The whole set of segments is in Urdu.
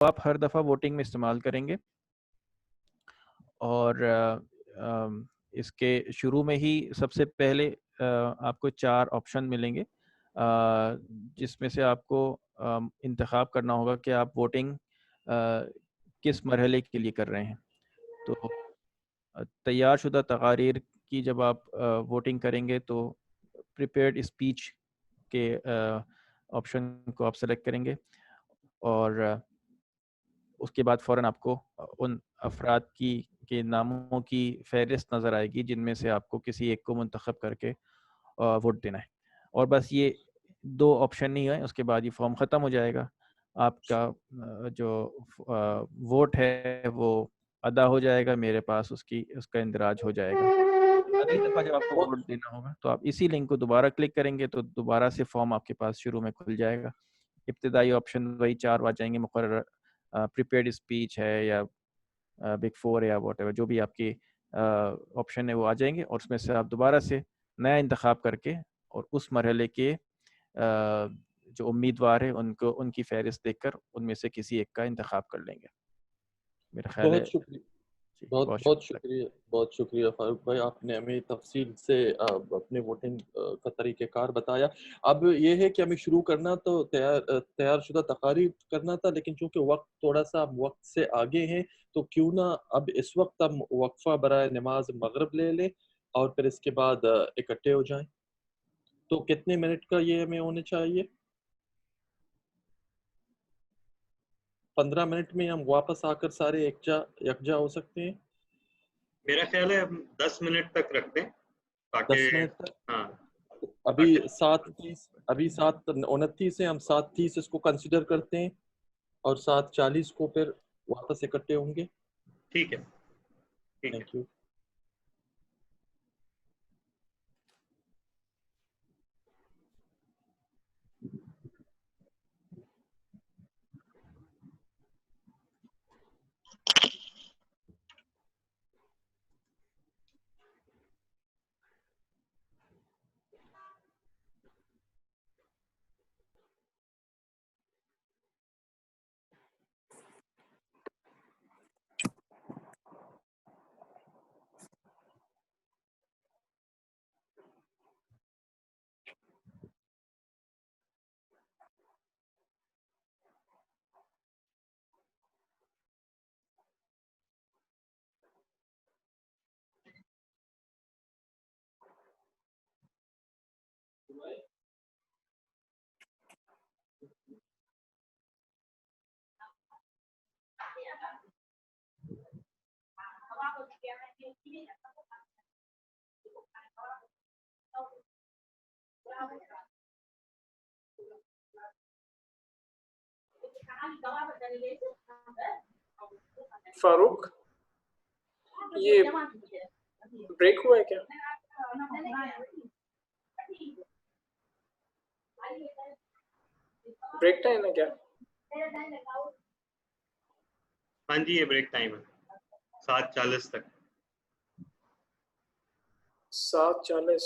آپ ہر دفعہ ووٹنگ میں استعمال کریں گے، اور اس کے شروع میں ہی سب سے پہلے آپ کو 4 آپشن ملیں گے، جس میں سے آپ کو انتخاب کرنا ہوگا کہ آپ ووٹنگ کس مرحلے کے لیے کر رہے ہیں۔ تو تیار شدہ تقاریر کی جب آپ ووٹنگ کریں گے تو پریپیئرڈ اسپیچ کے آپشن کو آپ سلیکٹ کریں گے، اور اس کے بعد فوراً آپ کو ان افراد کے ناموں کی فہرست نظر آئے گی جن میں سے آپ کو کسی ایک کو منتخب کر کے ووٹ دینا ہے۔ اور بس یہ 2 آپشن نہیں ہے، اس کے بعد یہ فارم ختم ہو جائے گا، آپ کا جو ووٹ ہے وہ ادا ہو جائے گا، میرے پاس اس کا اندراج ہو جائے گا۔ اگلی دفعہ جب آپ کو ووٹ دینا ہوگا تو آپ اسی لنک کو دوبارہ کلک کریں گے تو دوبارہ سے فارم آپ کے پاس شروع میں کھل جائے گا۔ ابتدائی آپشن وہی 4 آ جائیں گے مقررہ، پریپیئرڈ اسپیچ ہے یا بگ 4 یا واٹ ایور، جو بھی آپ کی آپشن ہے وہ آ جائیں گے، اور اس میں سے آپ دوبارہ سے نیا انتخاب کر کے اور اس مرحلے کے جو امیدوار ہیں ان کی فہرست دیکھ کر ان میں سے کسی ایک کا انتخاب کر لیں گے۔ میرا خیال ہے بہت شکریہ، جی، بہت شکریہ فاروق بھائی، آپ نے ہمیں تفصیل سے اپنے ووٹنگ کا طریقہ کار بتایا۔ اب یہ ہے کہ ہمیں شروع کرنا تو تیار شدہ تقاریر کرنا تھا، لیکن چونکہ وقت تھوڑا سا وقت سے آگے ہیں تو کیوں نہ اب اس وقت ہم وقفہ برائے نماز مغرب لے لیں اور پھر اس کے بعد اکٹھے ہو جائیں۔ تو کتنے منٹ کا یہ ہمیں ہونے چاہیے؟ 15 منٹ میں ہم واپس آ کر سارے یکجا ہو سکتے ہیں؟ میرا خیال ہے ہم 10 منٹ تک رکھ دیں 10 منٹ تک؟ ہاں، ابھی 7:29 ہے، ہم 7:30 اس کو کنسیڈر کرتے ہیں اور 7:40 کو پھر واپس اکٹھے ہوں گے۔ ٹھیک ہے، ٹھیک ہے۔ Thank you. فاروق، یہ بریک ہوا ہے کیا؟ بریک ٹائم ہے کیا؟ ہاں جی، یہ بریک ٹائم ہے 7:40 تک۔ 7:40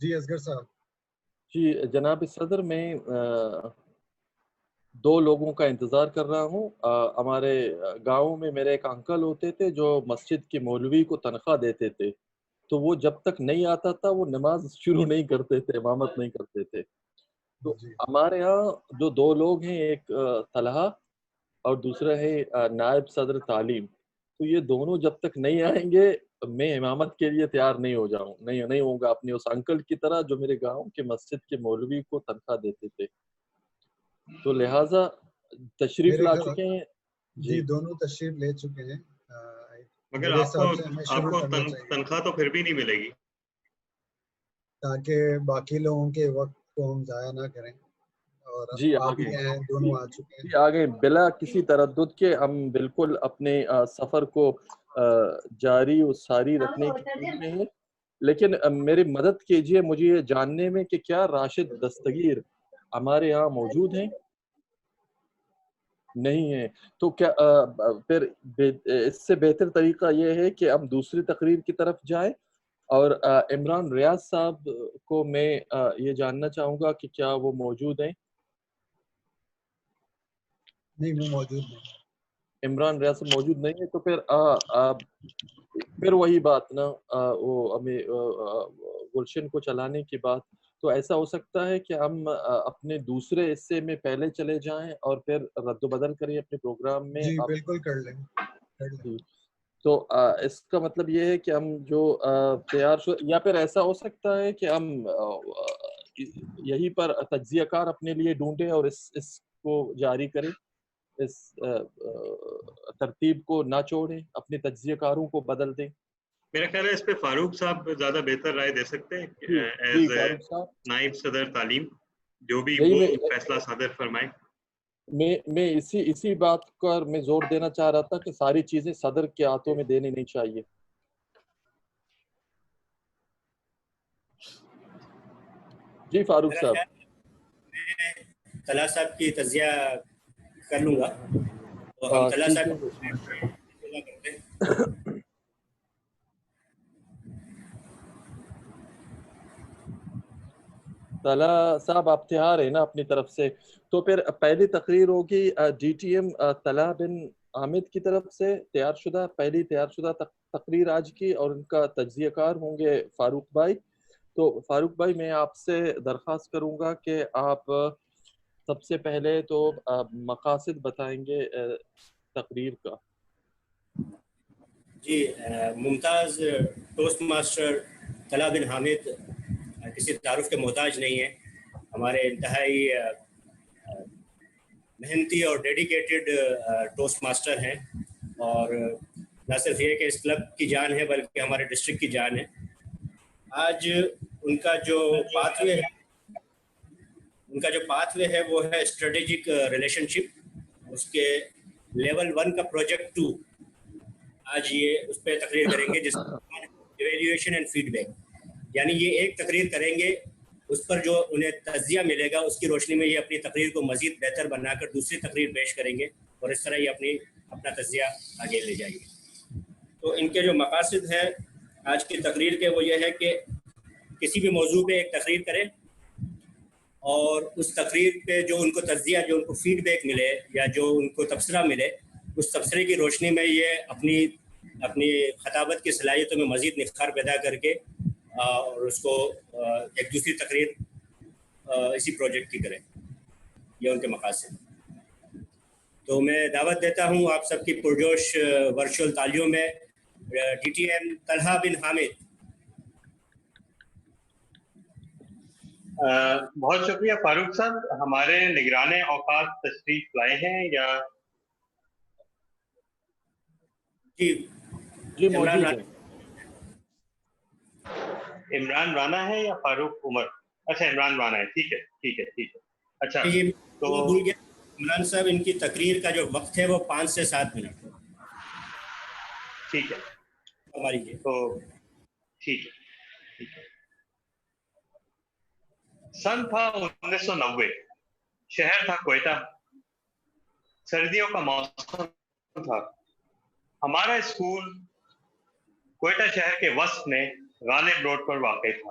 جی اصغر صاحب. جی جناب صدر، میں 2 لوگوں کا انتظار کر رہا ہوں. ہمارے گاؤں میں میرے ایک انکل ہوتے تھے جو مسجد کے مولوی کو تنخواہ دیتے تھے، تو وہ جب تک نہیں آتا تھا وہ نماز شروع نہیں کرتے تھے، امامت نہیں کرتے تھے. تو جی ہمارے یہاں جو 2 لوگ ہیں، ایک طلحہ اور دوسرا ہے نائب صدر تعلیم، تو یہ دونوں جب تک نہیں آئیں گے میں امامت کے لیے تیار نہیں ہوں گا اپنے اس انکل کی طرح جو میرے گاؤں کے مسجد کے مولوی کو تنخواہ دیتے تھے. تو لہٰذا تشریف میرے لا خیال چکے ہیں. جی دونوں تشریف لے چکے ہیں. مگر میرے آپ حساب سے ہمیں کو شروع کرنا چاہیے تنخواہ تو پھر بھی نہیں ملے گی، تاکہ باقی لوگوں کے وقت کو ہم ضائع نہ کریں. اور جی آپ بھی ہیں، دونوں آ چکے ہیں. آگے بلا کسی تردد کے ہم بالکل اپنے سفر کو جاری و ساری رکھنے کی فکر میں ہیں. لیکن میری مدد کیجیے مجھے یہ جاننے میں کہ کیا راشد دستگیر ہمارے یہاں موجود ہیں؟ نہیں ہے. تو کیا پھر اس سے بہتر طریقہ یہ ہے کہ ہم دوسری تقریر کی طرف جائیں. اور عمران ریاض صاحب کو میں یہ جاننا چاہوں گا کہ کیا وہ موجود ہیں؟ نہیں، وہ موجود نہیں. عمران ریاض موجود نہیں ہے. تو پھر وہی بات نا، وہ ہمیں گلشن کو چلانے کی بات. تو ایسا ہو سکتا ہے کہ ہم اپنے دوسرے حصے میں پہلے چلے جائیں اور پھر رد و بدل کریں اپنے پروگرام میں. جی بالکل کر لیں. تو اس کا مطلب یہ ہے کہ ہم جو تیار یا پھر ایسا ہو سکتا ہے کہ ہم یہی پر تجزیہ کار اپنے لیے ڈھونڈیں اور اس کو جاری کریں، اس ترتیب کو نہ چھوڑیں، اپنے تجزیہ کاروں کو بدل دیں. میرا خیال ہے اس پہ فاروق صاحب زیادہ بہتر رائے دے سکتے ہیں جی ایز فاروق صاحب، نائب صدر تعلیم، جو بھی یہی وہ فیصلہ صادر فرمائے. میں اسی بات پر میں زور دینا چاہ رہا تھا کہ ساری چیزیں صدر کے ہاتھوں میں دینی نہیں چاہیے. جی فاروق صاحب. میں طلحہ صاحب کی تجزیہ کر لوں گا، تو ہم طلحہ ٹھیک صاحب ہے. طلحہ صاحب آپ تیار ہیں نا اپنی طرف سے؟ تو پھر پہلی تقریر ہوگی ڈی ٹی ایم طلحہ بن حامد کی طرف سے، پہلی تیار شدہ تقریر آج کی، اور ان کا تجزیہ کار ہوں گے فاروق بھائی. تو فاروق بھائی میں آپ سے درخواست کروں گا کہ آپ سب سے پہلے تو مقاصد بتائیں گے تقریر کا. جی ممتاز ٹوسٹ ماسٹر طلحہ بن حامد کسی تعارف کے محتاج نہیں ہے. ہمارے انتہائی محنتی اور ڈیڈیکیٹڈ ٹوسٹ ماسٹر ہیں، اور نہ صرف یہ کہ اس کلب کی جان ہے بلکہ ہمارے ڈسٹرکٹ کی جان ہے. آج ان کا جو پاتھ وے ہے وہ ہے اسٹریٹجک ریلیشن شپ. اس کے لیول 1 کا پروجیکٹ 2 آج یہ اس پہ تقریر کریں گے، جس ایویلیویشن اینڈ فیڈ بیک. یعنی یہ ایک تقریر کریں گے، اس پر جو انہیں تجزیہ ملے گا اس کی روشنی میں یہ اپنی تقریر کو مزید بہتر بنا کر دوسری تقریر پیش کریں گے، اور اس طرح یہ اپنا تجزیہ آگے لے جائیں گے. تو ان کے جو مقاصد ہیں آج کی تقریر کے، وہ یہ ہے کہ کسی بھی موضوع پہ ایک تقریر کریں، اور اس تقریر پہ جو ان کو تجزیہ، جو ان کو فیڈ بیک ملے یا جو ان کو تبصرہ ملے، اس تبصرے کی روشنی میں یہ اپنی خطابت کی صلاحیتوں میں مزید نکھار پیدا کر کے اور اس کو ایک دوسری تقریر اسی پروجیکٹ کی کریں. یہ ان کے مقاصد. تو میں دعوت دیتا ہوں آپ سب کی پرجوش ورچوئل تالیوں میں ڈی ٹی ایم طلحہ بن حامد. بہت شکریہ فاروق صاحب. ہمارے نگران اوقات تشریف لائے ہیں یا؟ جی موجود ہیں. عمران رانا ہے یا فاروق عمر؟ اچھا عمران رانا ہے. ٹھیک ہے. اچھا تو بھول گیا عمران صاحب، ان کی تقریر کا جو وقت ہے وہ 5 سے 7 منٹ. ٹھیک ہے ہماری تو ٹھیک ہے. سن تھا 1990، شہر تھا کوئٹہ، سردیوں کا موسم تھا. ہمارا اسکول کوئٹہ شہر کے وسط میں غالب روڈ پر واقع تھا.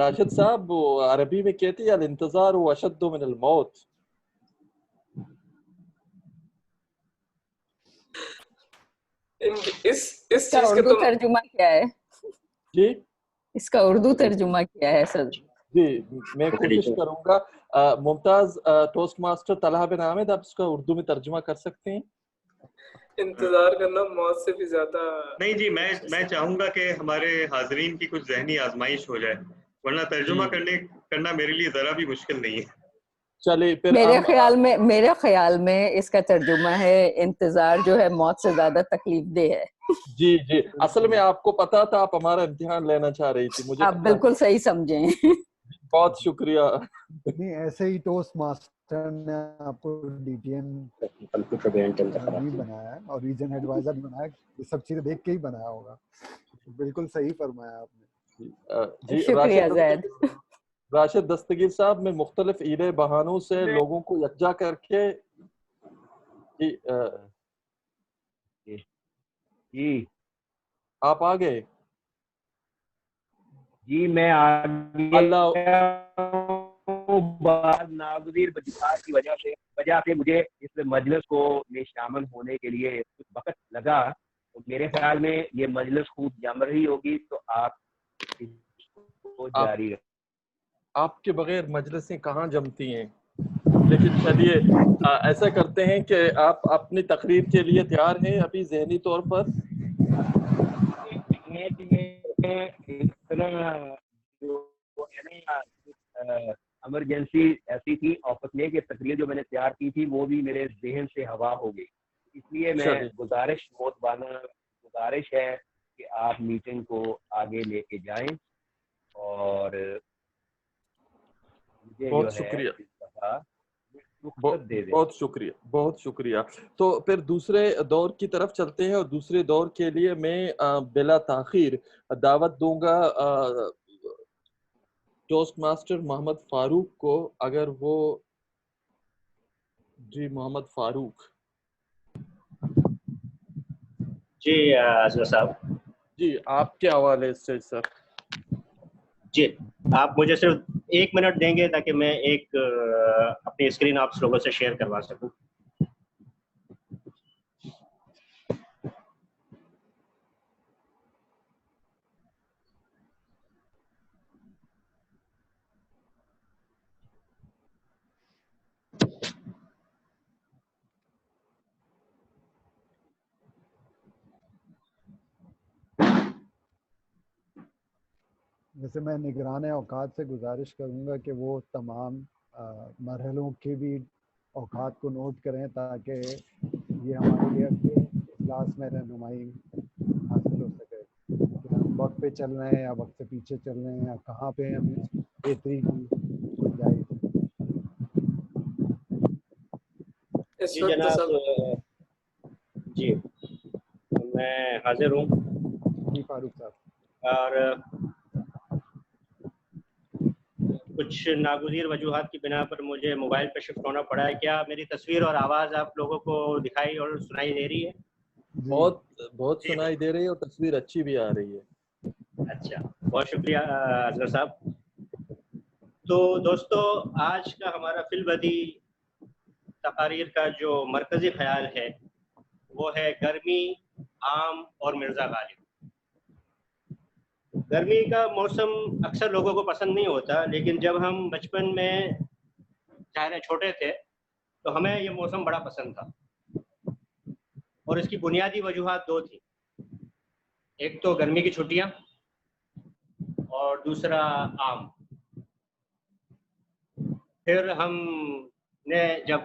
راشد صاحب وہ عربی میں کہتے ہیں الانتظار اشد من الموت. اس کا چیز کے اردو ترجمہ کیا ہے؟ جی اس کا اردو ترجمہ کیا ہے سر؟ جی میں کوشش کروں گا. ممتاز ٹوسٹ ماسٹر طلحہ بن حامد آپ اس کا اردو میں ترجمہ کر سکتے ہیں؟ انتظار کرنا موت سے بھی زیادہ نہیں جی، میں چاہوں گا کہ ہمارے حاضرین کی کچھ ذہنی آزمائش ہو جائے، ورنہ ترجمہ کرنا میرے لیے ذرا بھی مشکل نہیں ہے. چلیے پھر میرے خیال میں اس کا ترجمہ ہے انتظار جو ہے موت سے زیادہ تکلیف دہ ہے. جی جی اصل میں آپ کو پتا تھا آپ ہمارا امتحان لینا چاہ رہی تھی. مجھے آپ بالکل صحیح سمجھیں. بہت شکریہ. نہیں ایسے ہی ٹوسٹ ماسٹر نے آپ کو ڈی ٹی این بھی بنایا ہے اور ریجن ایڈوائزر بھی بنایا، یہ سب چیزیں دیکھ کے ہی بنایا ہوگا. بالکل صحیح فرمایا آپ نے. جی شکریہ زید. راشد دستگیر صاحب میں مختلف ایلے بہانوں سے لوگوں کو یکجا کر کے جی آپ آ گئے؟ جی میں ناگزیر وجوہات کی وجہ سے مجھے اس مجلس کو میں شامل ہونے کے لیے کچھ وقت لگا. تو میرے خیال میں یہ مجلس خوب جم رہی ہوگی، تو آپ جاری رکھیں. آپ کے بغیر مجلسیں کہاں جمتی ہیں. لیکن چلیے ایسا کرتے ہیں کہ آپ اپنی تقریر کے لیے تیار ہیں ابھی ذہنی طور پر؟ ایمرجنسی ایسی تھی آفس میں کہ تقریر جو میں نے تیار کی تھی وہ بھی میرے ذہن سے ہوا ہو گئی. اس لیے میں گزارش ہے کہ آپ میٹنگ کو آگے لے کے جائیں. اور بہت شکریہ بہت شکریہ. تو پھر دوسرے دور کی طرف چلتے ہیں اور دوسرے دور کے لیے میں بلا تاخیر دعوت دوں گا ٹوسٹ ماسٹر محمد فاروق کو. اگر وہ جی محمد فاروق جی اصغر صاحب جی آپ کے حوالے سے سر. جی آپ مجھے صرف 1 منٹ دیں گے تاکہ میں ایک اپنی اسکرین آپ لوگوں سے شیئر کروا سکوں. ویسے میں نگران اوقات سے گزارش کروں گا کہ وہ تمام مرحلوں کے بھی اوقات کو نوٹ کریں تاکہ یہ ہمارے لیے اجلاس میں رہنمائی حاصل ہو سکے کہ ہم وقت پہ چل رہے ہیں یا وقت سے پیچھے چل رہے ہیں یا کہاں پہ ہمیں بہتری کی گنجائش. جی جناب جی میں حاضر ہوں. جی فاروق صاحب. اور کچھ ناگزیر وجوہات کی بنا پر مجھے موبائل پہ شفٹ ہونا پڑا ہے. کیا میری تصویر اور آواز آپ لوگوں کو دکھائی اور سنائی دے رہی ہے؟ بہت سنائی دے رہی ہے اور تصویر اچھی بھی آ رہی ہے. اچھا بہت شکریہ اصغر صاحب. تو دوستو آج کا ہمارا فی البدی تقاریر کا جو مرکزی خیال ہے وہ ہے گرمی، آم اور مرزا غالب. گرمی کا موسم اکثر لوگوں کو پسند نہیں ہوتا، لیکن جب ہم بچپن میں ظاہر چھوٹے تھے تو ہمیں یہ موسم بڑا پسند تھا. اور اس کی بنیادی وجوہات 2 تھیں. ایک تو گرمی کی چھٹیاں اور دوسرا آم. پھر ہم نے جب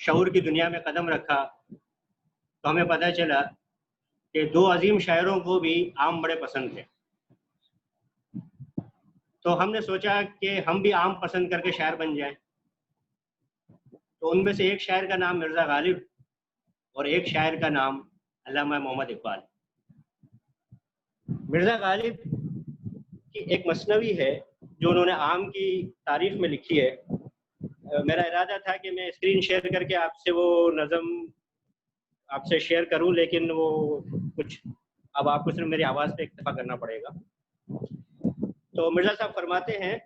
شعور کی دنیا میں قدم رکھا تو ہمیں پتہ چلا کہ 2 عظیم شاعروں کو بھی آم بڑے پسند تھے. تو ہم نے سوچا کہ ہم بھی آم پسند کر کے شاعر بن جائیں. تو ان میں سے ایک شاعر کا نام مرزا غالب اور ایک شاعر کا نام علامہ محمد اقبال. مرزا غالب کی ایک مثنوی ہے جو انہوں نے آم کی تعریف میں لکھی ہے. میرا ارادہ تھا کہ میں اسکرین شیئر کر کے آپ سے وہ نظم آپ سے شیئر کروں، لیکن وہ کچھ اب آپ کو صرف میری آواز پہ اکتفا کرنا پڑے گا. تو مرزا صاحب فرماتے ہیں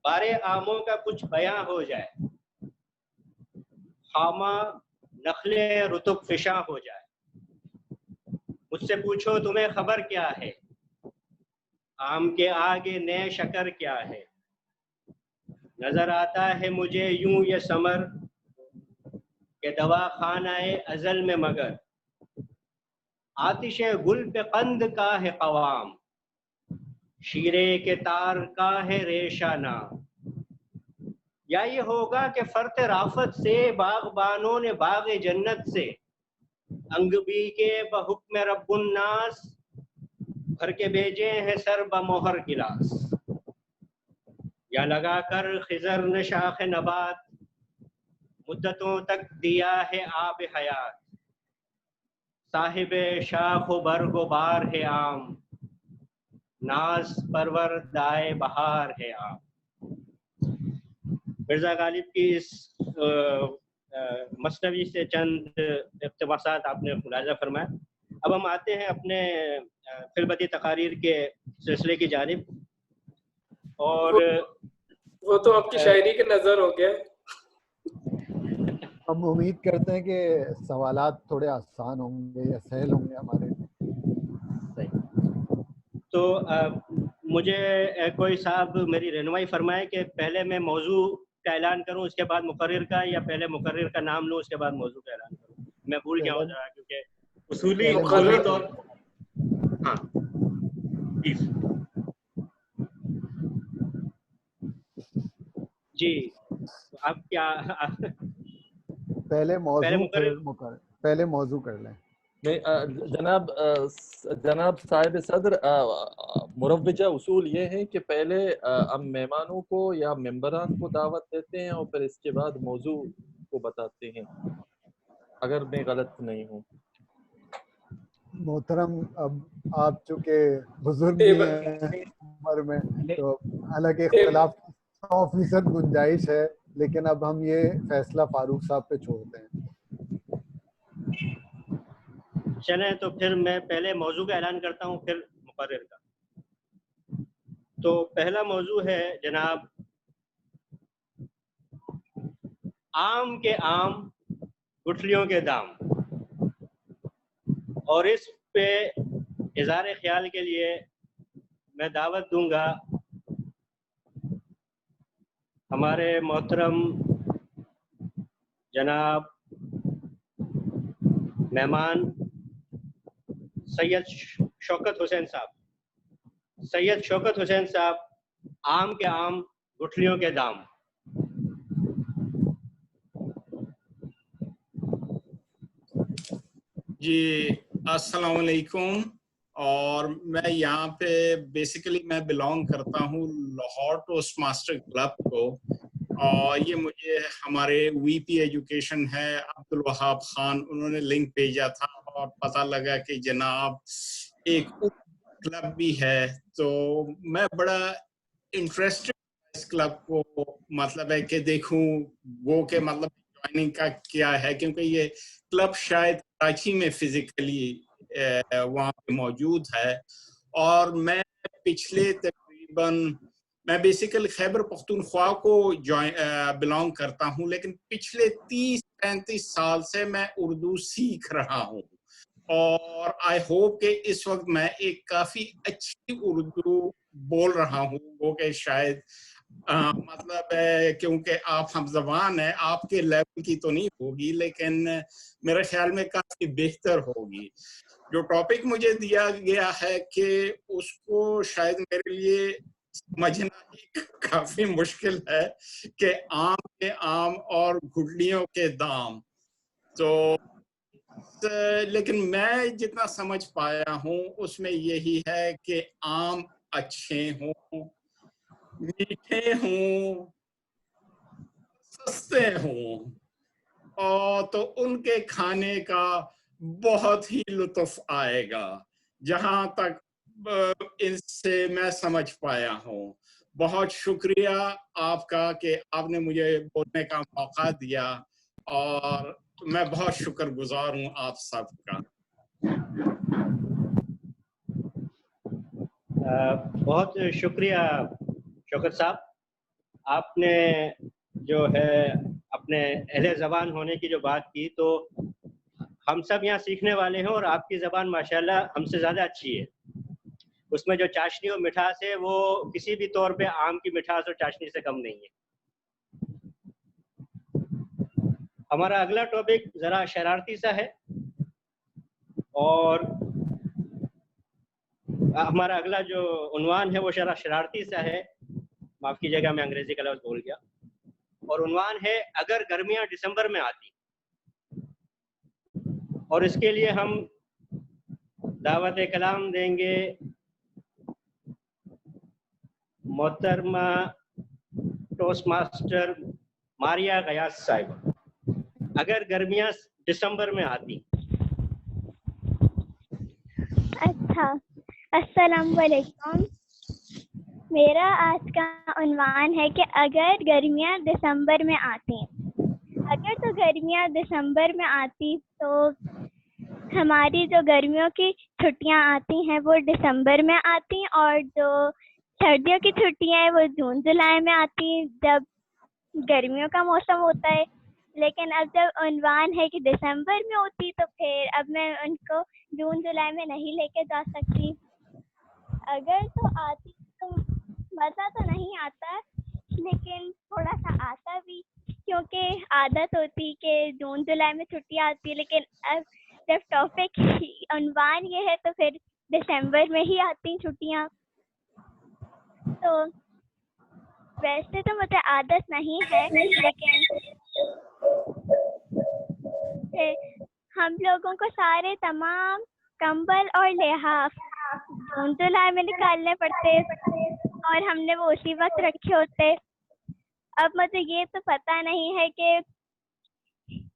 بارے آموں کا کچھ بیاں ہو جائے، خامہ نخل رطب فشاں ہو جائے، مجھ سے پوچھو تمہیں خبر کیا ہے، آم کے آگے نئے شکر کیا ہے، نظر آتا ہے مجھے یوں یہ ثمر کہ دوا خانہ ازل میں مگر، آتش گل پہ قند کا ہے قوام، شیرے کے تار کا ہے ریشانہ، یا یہ ہوگا کہ فرط رافت سے باغبانوں نے باغ جنت سے انگبی کے بحکم رب الناس بھر کے بھیجے ہیں سر بموہر گلاس، یا لگا کر خضر نے شاخ نبات مدتوں تک دیا ہے آب حیات، صاحب شاخ و برگ و بار ہے عام، ناز پرور دائے بہار ہے عام۔ مرزا غالب کی اس مثنوی سے چند اقتباسات آپ نے ملاحظہ فرمایا۔ اب ہم آتے ہیں اپنے فی البدیہہ تقاریر کے سلسلے کی جانب، اور وہ تو آپ کی شاعری کے نظر ہو گیا۔ ہم امید کرتے ہیں کہ سوالات تھوڑے آسان ہوں گے یا سہل ہوں گے ہمارے لیے۔ تو مجھے کوئی صاحب میری رہنمائی فرمائے کہ پہلے میں موضوع کا اعلان کروں اس کے بعد مقرر کا، یا پہلے مقرر کا نام لوں اس کے بعد موضوع کا اعلان کروں؟ میں بھول گیا ہوں ذرا، کیونکہ اصولی طور ہاں جی آپ کیا پہلے موضوع کر لیں۔ جناب صاحب صدر، مروجہ اصول یہ ہے کہ پہلے ہم مہمانوں کو یا ممبران کو دعوت دیتے ہیں اور پھر اس کے بعد موضوع کو بتاتے ہیں، اگر میں غلط نہیں ہوں۔ محترم، اب آپ چونکہ بزرگ بھی ہیں عمر میں، تو حالانکہ اختلاف 100% گنجائش ہے، لیکن اب ہم یہ فیصلہ فاروق صاحب پہ چھوڑتے ہیں۔ چلیں تو پھر میں پہلے موضوع کا اعلان کرتا ہوں پھر مقرر کا۔ تو پہلا موضوع ہے جناب آم کے آم گٹھلیوں کے دام، اور اس پہ اظہار خیال کے لیے میں دعوت دوں گا ہمارے محترم جناب مہمان سید شوکت حسین صاحب، آم کے آم گٹھلیوں کے دام۔ جی السلام علیکم، اور میں یہاں پہ بیسیکلی میں بلانگ کرتا ہوں لاہور ٹوسٹ ماسٹر کلب کو، اور یہ مجھے ہمارے وی پی ایجوکیشن ہے عبدالوہاب خان، انہوں نے لنک بھیجا تھا اور پتہ لگا کہ جناب ایک کلب بھی ہے، تو میں بڑا انٹرسٹڈ اس کلب کو، مطلب ہے کہ دیکھوں وہ کہ مطلب جوائننگ کا کیا ہے، کیونکہ یہ کلب شاید کراچی میں فزیکلی وہاں پہ موجود ہے، اور میں پچھلے تقریباً میں بیسیکلی خیبر پختونخوا کو بلانگ کرتا ہوں، لیکن پچھلے 30-35 سال سے میں اردو سیکھ رہا ہوں، اور آئی ہوپ کہ اس وقت میں ایک کافی اچھی اردو بول رہا ہوں، وہ کہ شاید مطلب ہے کیونکہ آپ ہم زبان ہیں، آپ کے لیول کی تو نہیں ہوگی لیکن میرے خیال میں کافی بہتر ہوگی۔ جو ٹاپک مجھے دیا گیا ہے کہ اس کو شاید میرے لیے سمجھنا ہی کافی مشکل ہے کہ آم کے آم اور گٹھلیوں کے دام، تو لیکن میں جتنا سمجھ پایا ہوں اس میں یہی ہے کہ آم اچھے ہوں، میٹھے ہوں، سستے ہوں، اور تو ان کے کھانے کا بہت ہی لطف آئے گا، جہاں تک ان سے میں سمجھ پایا ہوں۔ بہت شکریہ آپ کا کہ آپ نے مجھے بولنے کا موقع دیا، اور میں بہت شکر گزار ہوں آپ سب کا۔ بہت شکریہ شوکت صاحب، آپ نے جو ہے اپنے اہل زبان ہونے کی جو بات کی، تو ہم سب یہاں سیکھنے والے ہیں اور آپ کی زبان ماشاءاللہ ہم سے زیادہ اچھی ہے. اس میں جو چاشنی اور مٹھاس ہے وہ کسی بھی طور پہ آم کی مٹھاس اور چاشنی سے کم نہیں ہے. ہمارا اگلا ٹاپک ذرا شرارتی سا ہے، اور ہمارا اگلا جو عنوان ہے وہ شرارتی سا ہے. معاف کیجیے گا میں انگریزی کا لفظ بول گیا. اور عنوان ہے اگر گرمیاں دسمبر میں آتی. اور اس کے لیے ہم دعوت کلام دیں گے محترمہ ٹوسٹ ماسٹر ماریا غیاث صاحب. اگر گرمیاں دسمبر میں آتی. اچھا، السلام علیکم. میرا آج کا عنوان ہے کہ اگر گرمیاں دسمبر میں آتی. اگر تو گرمیاں دسمبر میں آتی تو ہماری جو گرمیوں کی چھٹیاں آتی ہیں وہ دسمبر میں آتی، اور جو سردیوں کی چھٹیاں ہیں وہ جون جولائی میں آتی جب گرمیوں کا موسم ہوتا ہے. لیکن اب جب عنوان ہے کہ دسمبر میں ہوتی تو پھر اب میں ان کو جون جولائی میں نہیں لے کے جا سکتی. اگر تو آتی تو مزہ تو نہیں آتا، لیکن تھوڑا سا آتا بھی، کیونکہ عادت ہوتی کہ جون جولائی میں چھٹیاں آتی. لیکن اب جب ٹاپک عنوان یہ ہے تو پھر دسمبر میں ہی آتی چھٹیاں. تو ویسے تو مجھے عادت نہیں ہے، لیکن ہم لوگوں کو سارے تمام کمبل اور لحاف جون جولائی میں نکالنے پڑتے اور ہم نے وہ اسی وقت رکھے ہوتے. اب مجھے یہ تو پتہ نہیں ہے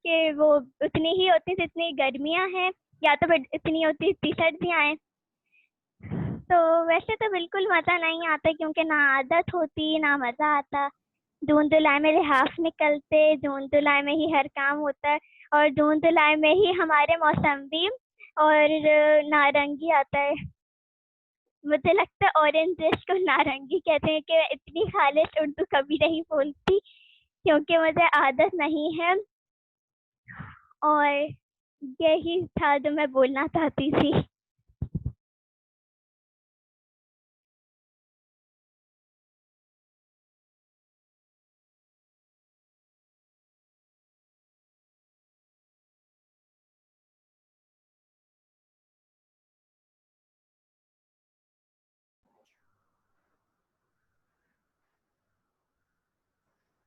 کہ وہ اتنی ہی ہوتی جتنی گرمیاں ہیں، یا تو پھر اتنی ہوتی جتنی سردیاں ہیں. تو ویسے تو بالکل مزہ نہیں آتا، کیونکہ نہ عادت ہوتی نہ مزہ آتا. جون جولائی میں لحاف نکلتے، جون جولائی میں ہی ہر کام ہوتا ہے، اور جون جولائی میں ہی ہمارے موسمی اور نارنگی آتا ہے. مجھے لگتا ہے اورنج جس کو نارنگی کہتے ہیں کہ اتنی خالص اردو کبھی نہیں بولتی، کیونکہ مجھے عادت نہیں ہے. اور یہی تھا جو میں بولنا چاہتی تھی.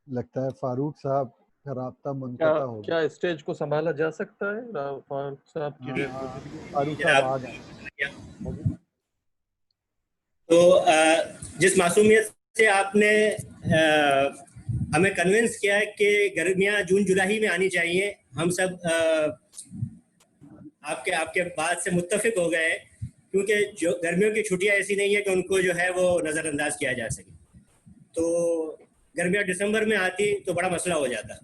لگتا ہے فاروق صاحب کا رابطہ منقطع ہو گیا. کیا اسٹیج کو سنبھالا جا سکتا ہے فاروق صاحب کی؟ فاروق صاحب آ گئے. تو جس معصومیت سے آپ نے ہمیں کنونس کیا ہے کہ گرمیاں جون جولائی میں آنی چاہیے، ہم سب آپ کے بات سے متفق ہو گئے ہیں، کیونکہ جو گرمیوں کی چھٹیاں ایسی نہیں ہے کہ ان کو جو ہے وہ نظر انداز کیا جا سکے. تو گرمیاں دسمبر میں آتی تو بڑا مسئلہ ہو جاتا.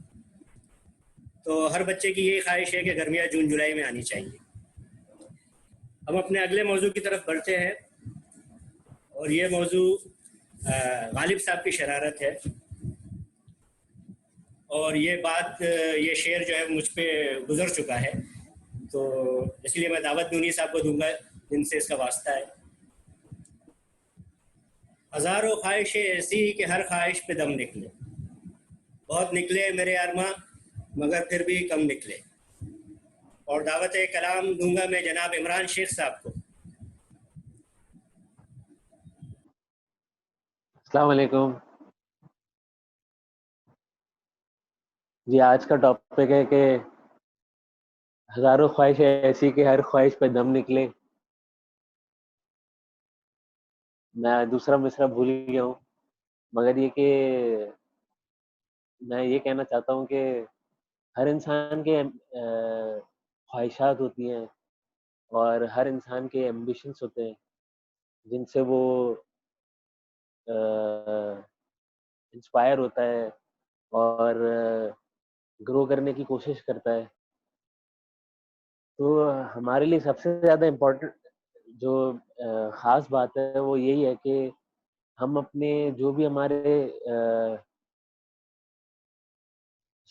تو ہر بچے کی یہی خواہش ہے کہ گرمیاں جون جولائی میں آنی چاہیے. ہم اپنے اگلے موضوع کی طرف بڑھتے ہیں، اور یہ موضوع غالب صاحب کی شرارت ہے. اور یہ شعر جو ہے مجھ پہ گزر چکا ہے، تو اس لیے میں دعوت نونی صاحب کو دوں گا جن سے اس کا واسطہ ہے. ہزاروں خواہشیں ایسی کہ ہر خواہش پہ دم نکلے، بہت نکلے میرے ارماں مگر پھر بھی کم نکلے. اور دعوت کلام دوں گا میں جناب عمران شیخ صاحب کو. السلام علیکم جی. آج کا ٹاپک ہے کہ ہزاروں خواہشیں ایسی کہ ہر خواہش پہ دم نکلے. میں دوسرا مصرع بھول گیا ہوں، مگر یہ کہ میں یہ کہنا چاہتا ہوں کہ ہر انسان کے خواہشات ہوتی ہیں، اور ہر انسان کے ایمبیشنس ہوتے ہیں جن سے وہ انسپائر ہوتا ہے اور گرو کرنے کی کوشش کرتا ہے. تو ہمارے لیے سب سے زیادہ امپورٹنٹ جو خاص بات ہے وہ یہی ہے کہ ہم اپنے جو بھی ہمارے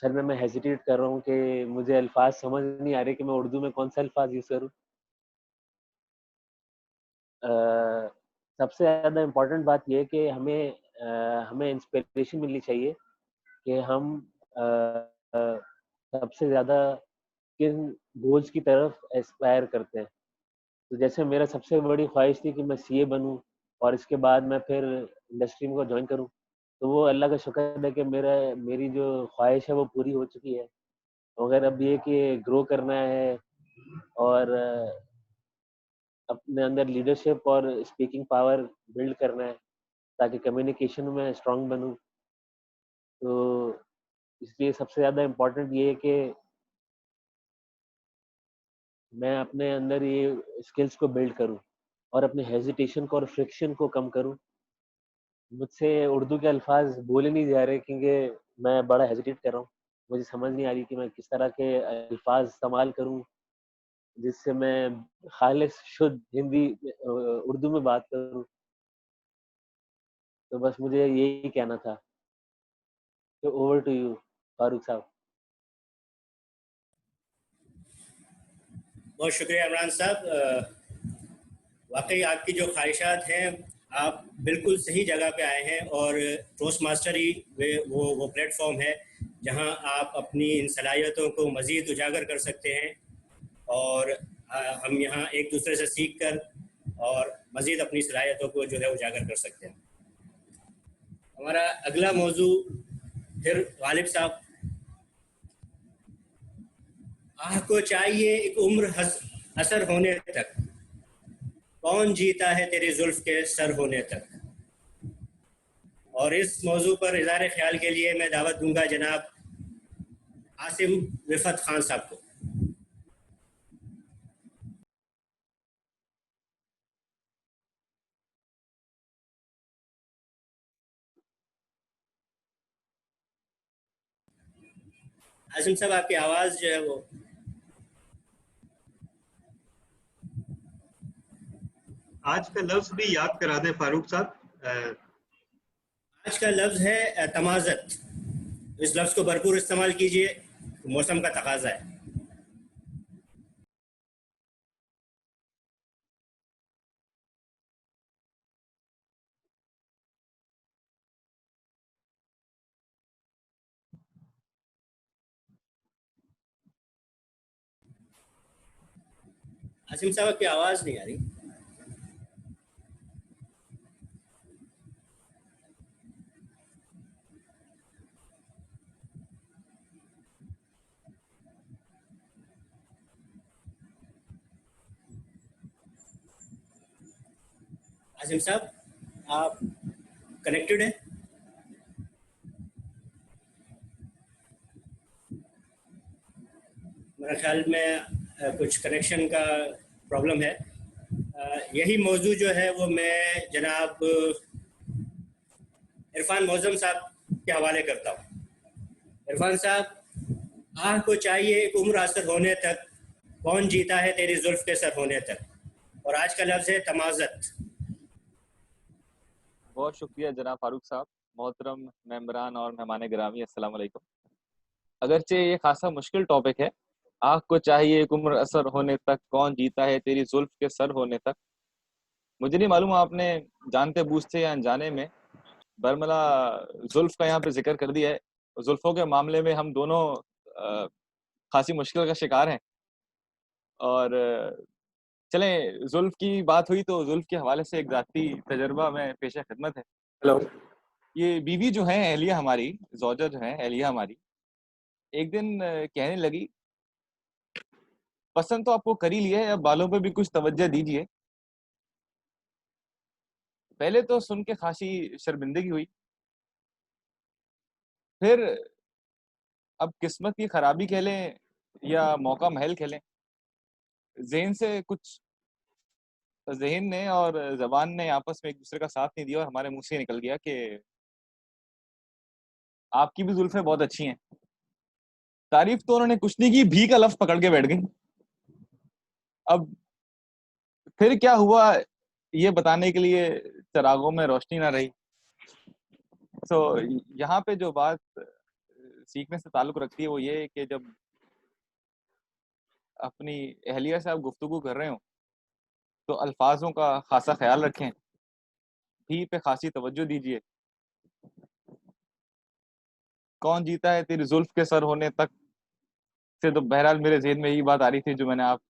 سر میں ہیزیٹیٹ کر رہا ہوں کہ مجھے الفاظ سمجھ نہیں آ رہے کہ میں اردو میں کون سا الفاظ یوز کروں. سب سے زیادہ امپورٹنٹ بات یہ ہے کہ ہمیں انسپریشن ملنی چاہیے کہ ہم سب سے زیادہ کن گولز کی طرف اسپائر کرتے ہیں. تو جیسے میرا سب سے بڑی خواہش تھی کہ میں سی اے بنوں اور اس کے بعد میں پھر انڈسٹری کو جوائن کروں. تو وہ اللہ کا شکر ہے کہ میری جو خواہش ہے وہ پوری ہو چکی ہے. مگر اب یہ کہ گرو کرنا ہے اور اپنے اندر لیڈرشپ اور اسپیکنگ پاور بلڈ کرنا ہے تاکہ کمیونیکیشن میں اسٹرانگ بنوں. تو اس لیے سب سے زیادہ امپورٹنٹ یہ ہے کہ میں اپنے اندر یہ اسکلس کو بلڈ کروں اور اپنے ہیزیٹیشن کو اور فرکشن کو کم کروں. مجھ سے اردو کے الفاظ بولے نہیں جا رہے کیونکہ میں بڑا ہیزیٹیٹ کر رہا ہوں. مجھے سمجھ نہیں آ رہی کہ میں کس طرح کے الفاظ استعمال کروں جس سے میں خالص شدھ ہندی اردو میں بات کروں. تو بس مجھے یہی کہنا تھا. اوور ٹو یو فاروق صاحب. بہت شکریہ عمران صاحب. واقعی آپ کی جو خواہشات ہیں آپ بالکل صحیح جگہ پہ آئے ہیں اور ٹوسٹ ماسٹر ہی وہ پلیٹ فارم ہے جہاں آپ اپنی ان صلاحیتوں کو مزید اجاگر کر سکتے ہیں اور ہم یہاں ایک دوسرے سے سیکھ کر اور مزید اپنی صلاحیتوں کو جو ہے اجاگر کر سکتے ہیں. ہمارا اگلا موضوع پھر غالب صاحب. آہ کو چاہیے ایک عمر اثر ہونے تک، کون جیتا ہے تیری زلف کے سر ہونے تک. اور اس موضوع پر اظہار خیال کے لیے میں دعوت دوں گا جناب عاصم رفعت خان صاحب کو. عاصم صاحب آپ کی آواز جو ہے وہ آج کا لفظ بھی یاد کرا دیں فاروق صاحب. آج کا لفظ ہے تمازت. اس لفظ کو بھرپور استعمال کیجئے، موسم کا تقاضا ہے. عاصم صاحب کی آواز نہیں آ رہی. عاصم صاحب آپ کنیکٹڈ ہیں؟ میرے خیال میں کچھ کنیکشن کا پرابلم ہے. یہی موضوع جو ہے وہ میں جناب عرفان معظم صاحب کے حوالے کرتا ہوں. عرفان صاحب، آہ کو چاہیے ایک عمر اثر ہونے تک، کون جیتا ہے تیری زلف کے سر ہونے تک. اور آج کا لفظ ہے تمازت. بہت شکریہ جناب فاروق صاحب. محترم ممبران اور مہمان گرامی، السلام علیکم. اگرچہ یہ خاصا مشکل ٹاپک ہے، آنکھ کو چاہیے ایک عمر اثر ہونے تک، کون جیتا ہے تیری زلف کے سر ہونے تک. مجھے نہیں معلوم آپ نے جانتے بوجھتے یا انجانے میں برملا زلف کا یہاں پہ ذکر کر دیا ہے. زلفوں کے معاملے میں ہم دونوں خاصی مشکل کا شکار ہیں. اور چلیں، زلف کی بات ہوئی تو زلف کے حوالے سے ایک ذاتی تجربہ میں پیش خدمت ہے. ہلو. یہ بیوی جو ہیں اہلیہ ہماری، زوجہ جو ہیں اہلیہ ہماری، ایک دن کہنے لگی پسند تو آپ کو کر ہی لیا ہے، اب بالوں پہ بھی کچھ توجہ دیجیے. پہلے تو سن کے خاصی شرمندگی ہوئی، پھر اب قسمت کی خرابی کہہ لیں یا موقع محل کہہ لیں، ذہن سے کچھ ذہن نے اور زبان نے آپس میں ایک دوسرے کا ساتھ نہیں دیا اور ہمارے منہ سے نکل گیا کہ آپ کی بھی زلفیں بہت اچھی ہیں. تعریف تو انہوں نے کچھ نہیں کی، بھی کا لفظ پکڑ کے بیٹھ گئی. اب پھر کیا ہوا یہ بتانے کے لیے چراغوں میں روشنی نہ رہی. تو یہاں پہ جو بات سیکھنے سے تعلق رکھتی ہے وہ یہ کہ جب اپنی اہلیہ سے آپ گفتگو کر رہے ہوں تو الفاظوں کا خاصا خیال رکھیں, بھی پہ خاصی توجہ دیجیے. کون جیتا ہے تیری زلف کے سر ہونے تک سے تو بہرحال میرے ذہن میں یہی بات آ رہی تھی جو میں نے آپ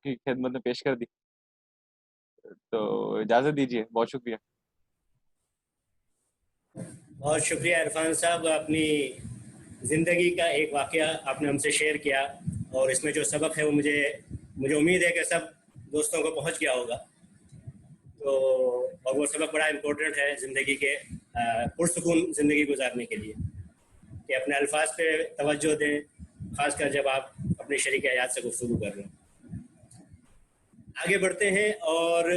کی خدمت میں پیش کر دی. تو اجازت دیجیے, بہت شکریہ. بہت شکریہ عرفان صاحب, اپنی زندگی کا ایک واقعہ آپ نے ہم سے شیئر کیا اور اس میں جو سبق ہے وہ مجھے امید ہے کہ سب دوستوں کو پہنچ گیا ہوگا. تو اور وہ سبق بڑا امپورٹنٹ ہے زندگی کے پرسکون زندگی گزارنے کے لیے, کہ اپنے الفاظ پہ توجہ دیں, خاص کر جب آپ اپنے شریک حیات سے گفتگو کر رہے ہیں. آگے بڑھتے ہیں اور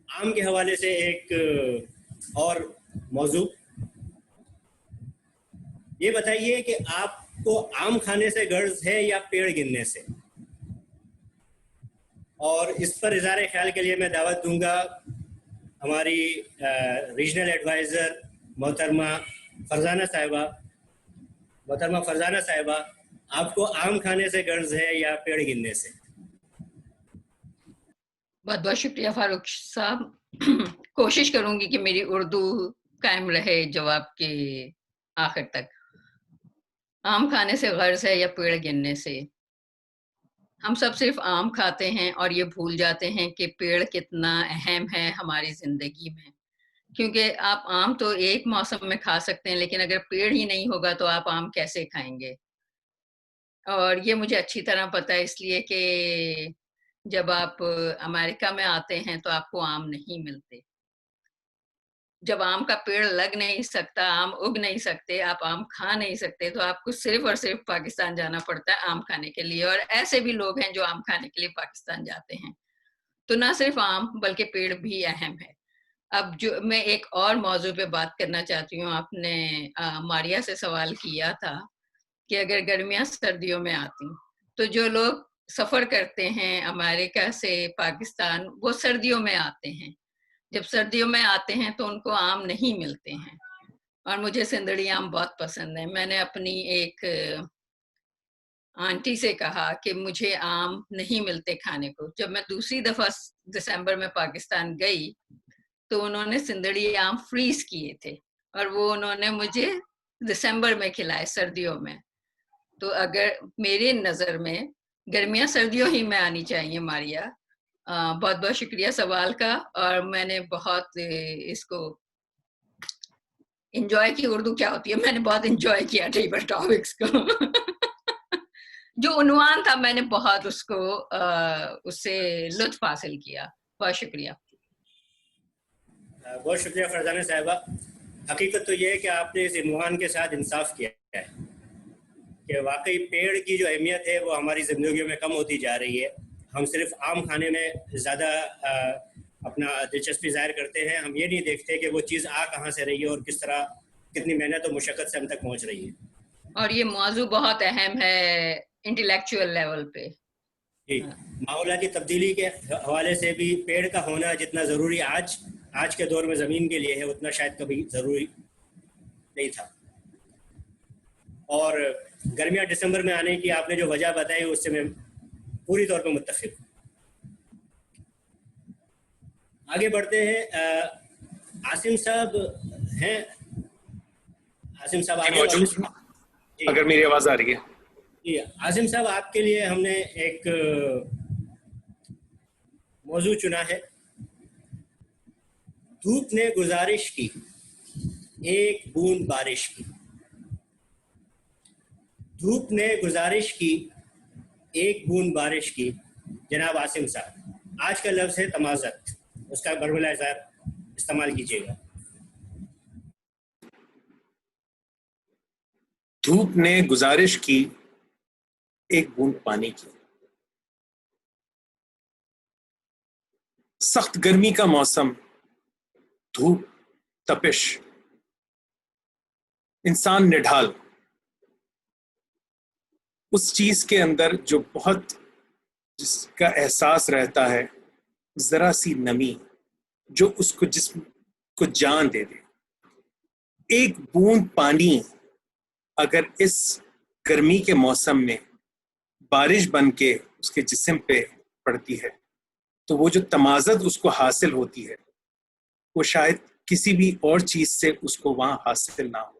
آم کے حوالے سے ایک اور موضوع, یہ بتائیے کہ آپ کو آم کھانے سے غرض ہے یا پیڑ گننے سے؟ اور اس پر اظہار خیال کے لیے میں دعوت دوں گا ہماری ریجنل ایڈوائزر محترمہ فرزانہ صاحبہ, آپ کو آم کھانے سے غرض ہے یا پیڑ گننے سے؟ بہت بہت شکریہ فاروق صاحب. کوشش کروں گی کہ میری اردو قائم رہے جواب کے آخر تک. آم کھانے سے غرض ہے یا پیڑ گننے سے؟ ہم سب صرف آم کھاتے ہیں اور یہ بھول جاتے ہیں کہ پیڑ کتنا اہم ہے ہماری زندگی میں. کیونکہ آپ آم تو ایک موسم میں کھا سکتے ہیں, لیکن اگر پیڑ ہی نہیں ہوگا تو آپ آم کیسے کھائیں گے؟ اور یہ مجھے اچھی طرح پتہ ہے, اس لیے کہ جب آپ امریکہ میں آتے ہیں تو آپ کو آم نہیں ملتے. جب آم کا پیڑ لگ نہیں سکتا, آم اگ نہیں سکتے, آپ آم کھا نہیں سکتے, تو آپ کو صرف اور صرف پاکستان جانا پڑتا ہے آم کھانے کے لیے. اور ایسے بھی لوگ ہیں جو آم کھانے کے لیے پاکستان جاتے ہیں. تو نہ صرف آم بلکہ پیڑ بھی اہم ہے. اب جو میں ایک اور موضوع پہ بات کرنا چاہتی ہوں, آپ نے ماریا سے سوال کیا تھا کہ اگر گرمیاں سردیوں میں آتی تو جو لوگ سفر کرتے ہیں امریکہ سے پاکستان وہ سردیوں میں آتے ہیں. جب سردیوں میں آتے ہیں تو ان کو آم نہیں ملتے ہیں, اور مجھے سندڑی آم بہت پسند ہے. میں نے اپنی ایک آنٹی سے کہا کہ مجھے آم نہیں ملتے کھانے کو. جب میں دوسری دفعہ دسمبر میں پاکستان گئی تو انہوں نے سندڑی آم فریز کیے تھے اور وہ انہوں نے مجھے دسمبر میں کھلائے, سردیوں میں. تو اگر میری نظر میں گرمیاں سردیوں ہی میں آنی چاہیے. ماریا, بہت بہت شکریہ سوال کا, اور میں نے بہت اس کو انجوائے کی. اردو کیا ہوتی ہے, میں نے بہت انجوائے کیا ٹیبل ٹاپکس کو. جو عنوان تھا میں نے بہت اس سے لطف حاصل کیا. بہت شکریہ. بہت شکریہ فرزانہ صاحبہ. حقیقت تو یہ ہے کہ آپ نے اس عنوان کے ساتھ انصاف کیا ہے کہ واقعی پیڑ کی جو اہمیت ہے وہ ہماری زندگیوں میں کم ہوتی جا رہی ہے. ہم صرف آم کھانے میں زیادہ اپنا دلچسپی ظاہر کرتے ہیں. ہم یہ نہیں دیکھتے کہ وہ چیز آ کہاں سے رہی ہے اور کس طرح کتنی محنت و مشقت سے ہم تک پہنچ رہی ہے. اور یہ موضوع بہت اہم ہے انٹلیکچوئل لیول پہ. جی, ماحولیاتی تبدیلی کے حوالے سے بھی پیڑ کا ہونا جتنا ضروری آج کے دور میں زمین کے لیے ہے اتنا شاید کبھی ضروری نہیں تھا. اور گرمیاں دسمبر میں آنے کی آپ نے جو وجہ بتائی اس سے میں پوری طور پہ متفق ہوں. آگے بڑھتے ہیں. عاصم صاحب ہیں؟ عاصم صاحب آگے اگر میری آواز آ رہی ہے. جی, عاصم صاحب آپ کے لیے ہم نے ایک موضوع چنا ہے. دھوپ نے گزارش کی ایک بوند بارش کی. دھوپ نے گزارش کی ایک بوند بارش کی. جناب عاصم صاحب, آج کا لفظ ہے تمازت, اس کا برملا اظہار استعمال کیجیے گا. دھوپ نے گزارش کی ایک بوند پانی کی. سخت گرمی کا موسم, دھوپ, تپش, انسان نڈھال, اس چیز کے اندر جو بہت جس کا احساس رہتا ہے ذرا سی نمی جو اس کو جسم کو جان دے دے. ایک بوند پانی اگر اس گرمی کے موسم میں بارش بن کے اس کے جسم پہ پڑتی ہے تو وہ جو تمازت اس کو حاصل ہوتی ہے وہ شاید کسی بھی اور چیز سے اس کو وہاں حاصل نہ ہو,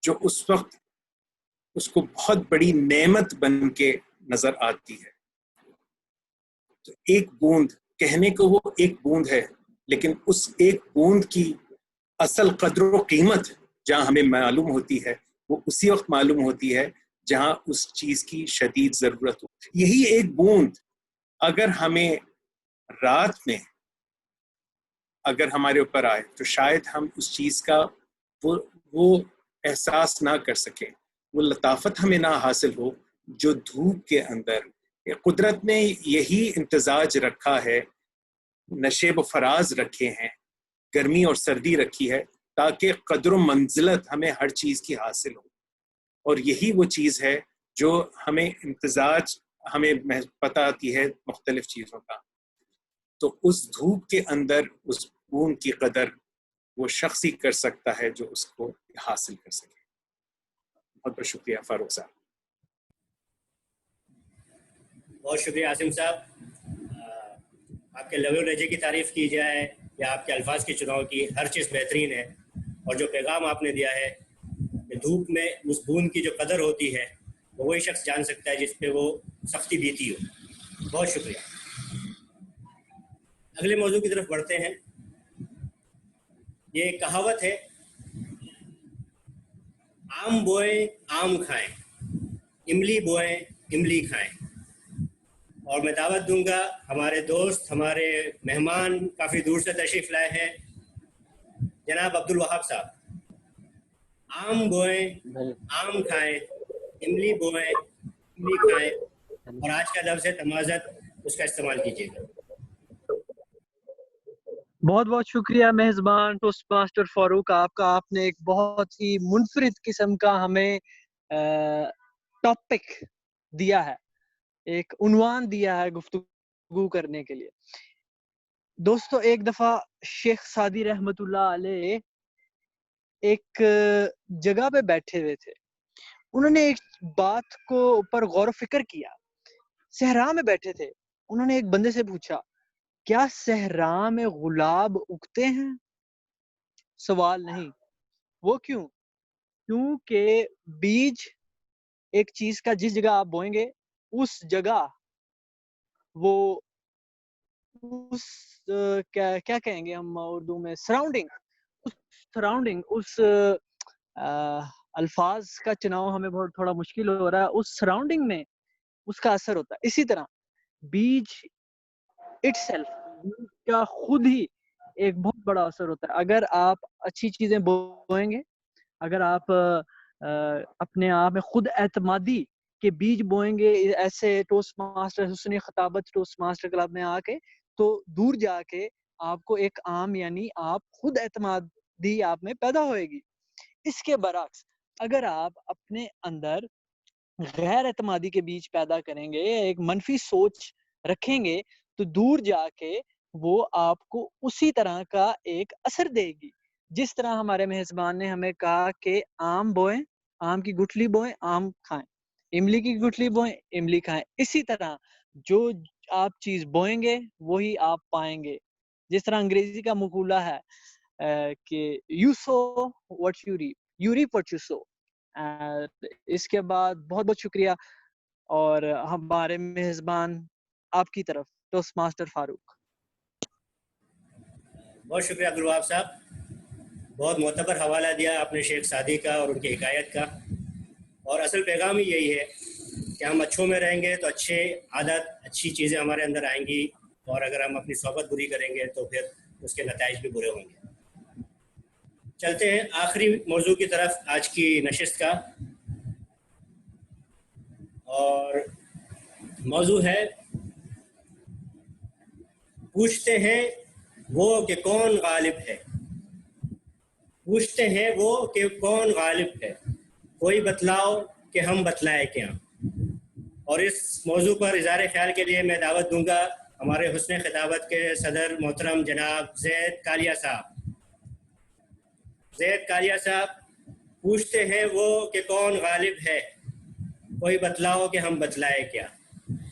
جو اس وقت اس کو بہت بڑی نعمت بن کے نظر آتی ہے. تو ایک بوند کہنے کو وہ ایک بوند ہے, لیکن اس ایک بوند کی اصل قدر و قیمت جہاں ہمیں معلوم ہوتی ہے وہ اسی وقت معلوم ہوتی ہے جہاں اس چیز کی شدید ضرورت ہو. یہی ایک بوند اگر ہمیں رات میں اگر ہمارے اوپر آئے تو شاید ہم اس چیز کا وہ احساس نہ کر سکیں, وہ لطافت ہمیں نہ حاصل ہو جو دھوپ کے اندر. قدرت نے یہی امتزاج رکھا ہے, نشیب و فراز رکھے ہیں, گرمی اور سردی رکھی ہے تاکہ قدر و منزلت ہمیں ہر چیز کی حاصل ہو. اور یہی وہ چیز ہے جو ہمیں امتزاج ہمیں پتہ آتی ہے مختلف چیزوں کا. تو اس دھوپ کے اندر اس بوند کی قدر وہ شخص ہی کر سکتا ہے جو اس کو حاصل کر سکے. بہت بہت شکریہ فاروق صاحب. بہت شکریہ عاصم صاحب. آپ کے لب و لہجے کی تعریف کی جائے یا آپ کے الفاظ کی چناؤ کی, ہر چیز بہترین ہے. اور جو پیغام آپ نے دیا ہے کہ دھوپ میں اس بوند کی جو قدر ہوتی ہے وہ وہی شخص جان سکتا ہے جس پہ وہ سختی بیتی ہو. بہت شکریہ. اگلے موضوع کی طرف بڑھتے ہیں. یہ کہاوت ہے, آم بوئیں آم کھائیں, املی بوئیں املی کھائیں. اور میں دعوت دوں گا ہمارے دوست, ہمارے مہمان کافی دور سے تشریف لائے ہیں, جناب عبد الوہاب صاحب. آم بوئیں آم کھائیں, املی بوئیں املی کھائیں, اور آج کا لفظ ہے تمازت, اس کا استعمال کیجیے گا. بہت بہت شکریہ میزبان ٹوسٹ ماسٹر فاروق آپ کا. آپ نے ایک بہت ہی منفرد قسم کا ہمیں ٹاپک دیا ہے, ایک عنوان دیا ہے گفتگو کرنے کے لیے. دوستو, ایک دفعہ شیخ سعدی رحمت اللہ علیہ ایک جگہ پہ بیٹھے ہوئے تھے. انہوں نے ایک بات کو اوپر غور و فکر کیا. صحرا میں بیٹھے تھے, انہوں نے ایک بندے سے پوچھا, کیا صحرا میں گلاب اگتے ہیں؟ سوال نہیں. وہ کیوں؟ کیونکہ بیج ایک چیز کا جس جگہ آپ بوئیں گے اس جگہ وہ اس کیا کہیں گے ہم اردو میں, سراؤنڈنگ اس الفاظ کا چناؤ ہمیں بہت تھوڑا مشکل ہو رہا ہے, اس سراؤنڈنگ میں اس کا اثر ہوتا ہے. اسی طرح بیج اٹ سیلف کا خود ہی ایک بہت بڑا اثر ہوتا ہے. اگر آپ اچھی چیزیں بوئیں گے, اگر آپ اپنے آپ میں خود اعتمادی کے بیج بوئیں گے, ایسے ٹوسٹ ماسٹر حسنی خطابت ٹوسٹ ماسٹر کلب میں آ کے, تو دور جا کے آپ کو ایک عام یعنی آپ خود اعتمادی آپ میں پیدا ہوئے گی. اس کے برعکس اگر آپ اپنے اندر غیر اعتمادی کے بیج پیدا کریں گے, ایک منفی سوچ رکھیں گے, تو دور جا کے وہ آپ کو اسی طرح کا ایک اثر دے گی. جس طرح ہمارے میزبان نے ہمیں کہا کہ آم بوئیں, آم کی گٹھلی بوئیں, آم کھائیں, املی کی گٹھلی بوئیں, املی کھائیں. اسی طرح جو آپ چیز بوئیں گے وہی آپ پائیں گے. جس طرح انگریزی کا مقولہ ہے کہ you sow what you reap, you reap what you sow. اس کے بعد بہت بہت شکریہ, اور ہمارے میزبان آپ کی طرف ٹوسٹ ماسٹر فاروق. بہت شکریہ عبد الوہاب صاحب. بہت معتبر حوالہ دیا آپ نے شیخ سعدی کا اور ان کی حکایت کا. اور اصل پیغام ہی یہی ہے کہ ہم اچھوں میں رہیں گے تو اچھے عادت, اچھی چیزیں ہمارے اندر آئیں گی, اور اگر ہم اپنی صحبت بری کریں گے تو پھر اس کے نتائج بھی برے ہوں گے. چلتے ہیں آخری موضوع کی طرف آج کی نشست کا, اور موضوع ہے پوچھتے ہیں وہ کہ کون غالب ہے. پوچھتے ہیں وہ کہ کون غالب ہے, کوئی بتلاؤ کہ ہم بتلائے کیا. اور اس موضوع پر اظہار خیال کے لیے میں دعوت دوں گا ہمارے حسن خطابت کے صدر محترم جناب زید کالیا صاحب. زید کالیا صاحب پوچھتے ہیں وہ کہ کون غالب ہے، کوئی بتلاؤ کہ ہم بتلائے کیا.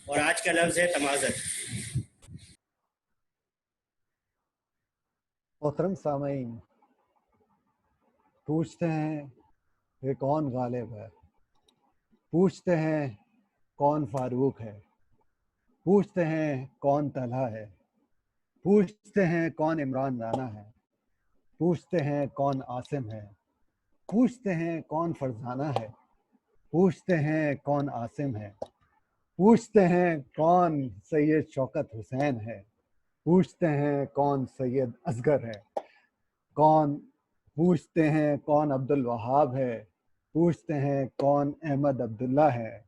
اور آج کا لفظ ہے تمازن. محترم سامعین، پوچھتے ہیں کہ کون غالب ہے، پوچھتے ہیں کون فاروق ہے، پوچھتے ہیں کون طلحہ ہے، پوچھتے ہیں کون عمران رانا ہے، پوچھتے ہیں کون عاصم ہے، پوچھتے ہیں کون فرزانہ ہے، پوچھتے ہیں کون عاصم ہے، پوچھتے ہیں کون سید شوکت حسین ہے، پوچھتے ہیں کون سید اصغر ہے، پوچھتے ہیں کون عبد الوہاب ہے، پوچھتے ہیں کون احمد عبداللہ ہے،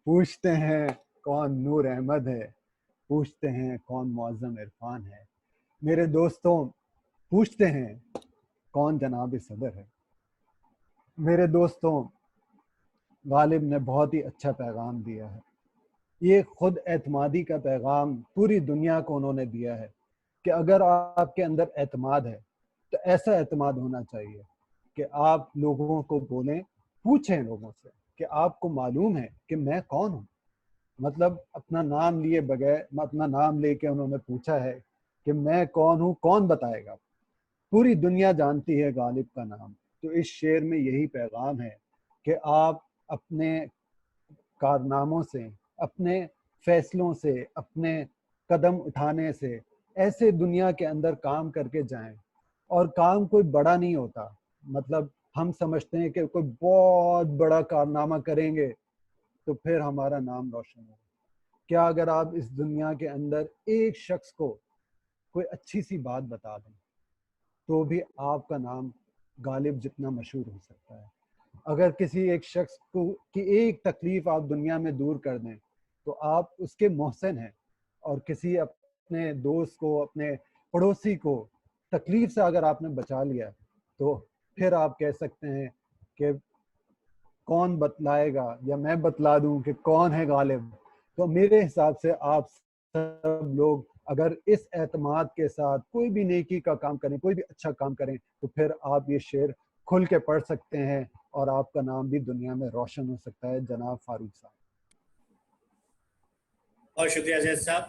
پوچھتے ہیں کون نور احمد ہے، پوچھتے ہیں کون معظم عرفان ہے. میرے دوستوں، پوچھتے ہیں کون جناب صدر ہے. میرے دوستوں، غالب نے بہت ہی اچھا پیغام دیا ہے. یہ خود اعتمادی کا پیغام پوری دنیا کو انہوں نے دیا ہے کہ اگر آپ کے اندر اعتماد ہے تو ایسا اعتماد ہونا چاہیے کہ آپ لوگوں کو بولیں، پوچھیں لوگوں سے کہ آپ کو معلوم ہے کہ میں کون ہوں. مطلب اپنا نام لیے بغیر، اپنا نام لے کے انہوں نے پوچھا ہے کہ میں کون ہوں، کون بتائے گا. پوری دنیا جانتی ہے غالب کا نام. تو اس شعر میں یہی پیغام ہے کہ آپ اپنے کارناموں سے، اپنے فیصلوں سے، اپنے قدم اٹھانے سے ایسے دنیا کے اندر کام کر کے جائیں. اور کام کوئی بڑا نہیں ہوتا. مطلب ہم سمجھتے ہیں کہ کوئی بہت بڑا کارنامہ کریں گے تو پھر ہمارا نام روشن ہوگا. کیا اگر آپ اس دنیا کے اندر ایک شخص کو کوئی اچھی سی بات بتا دیں تو بھی آپ کا نام غالب جتنا مشہور ہو سکتا ہے. اگر کسی ایک شخص کو کی ایک تکلیف آپ دنیا میں دور کر دیں تو آپ اس کے محسن ہیں. اور کسی اپنے دوست کو، اپنے پڑوسی کو تکلیف سے اگر آپ نے بچا لیا تو پھر آپ کہہ سکتے ہیں کہ کون بتلائے گا، یا میں بتلا دوں کہ کون ہے غالب. تو میرے حساب سے آپ سب لوگ اگر اس اعتماد کے ساتھ کوئی بھی نیکی کا کام کریں، کوئی بھی اچھا کام کریں، تو پھر آپ یہ شعر کھل کے پڑھ سکتے ہیں اور آپ کا نام بھی دنیا میں روشن ہو سکتا ہے. جناب فاروق صاحب. بہت شکریہ زید صاحب.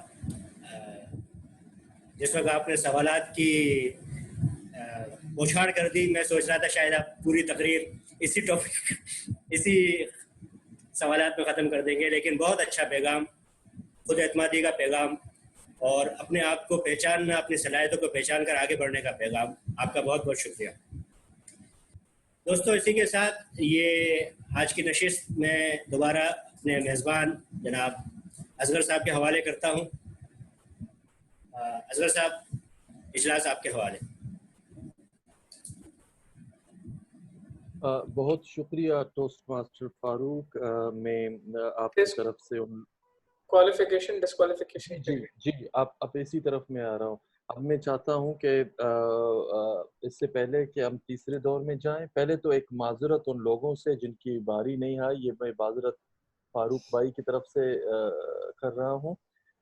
جس وقت آپ نے سوالات کی بوچھاڑ کر دی، میں سوچ رہا تھا شاید آپ پوری تقریر اسی ٹاپک، اسی سوالات میں ختم کر دیں گے، لیکن بہت اچھا پیغام، خود اعتمادی کا پیغام اور اپنے آپ کو پہچاننا، اپنی صلاحیتوں کو پہچان کر آگے بڑھنے کا پیغام. آپ کا بہت بہت شکریہ. دوستو، اسی کے ساتھ یہ آج کی نشست میں دوبارہ اپنے میزبان جناب اصغر صاحب کے حوالے کرتا ہوں. اصغر صاحب، اجلاس آپ کے حوالے. بہت شکریہ ٹوسٹ ماسٹر فاروق. میں آپ کی طرف سے کوالیفیکیشن ڈسکوالیفیکیشن جی اب اسی طرف میں آ رہا ہوں. اب میں چاہتا ہوں کہ اس سے پہلے کہ ہم تیسرے دور میں جائیں، پہلے تو ایک معذرت ان لوگوں سے جن کی باری نہیں آئی. یہ میں معذرت فاروق بھائی کی طرف سے کر رہا ہوں،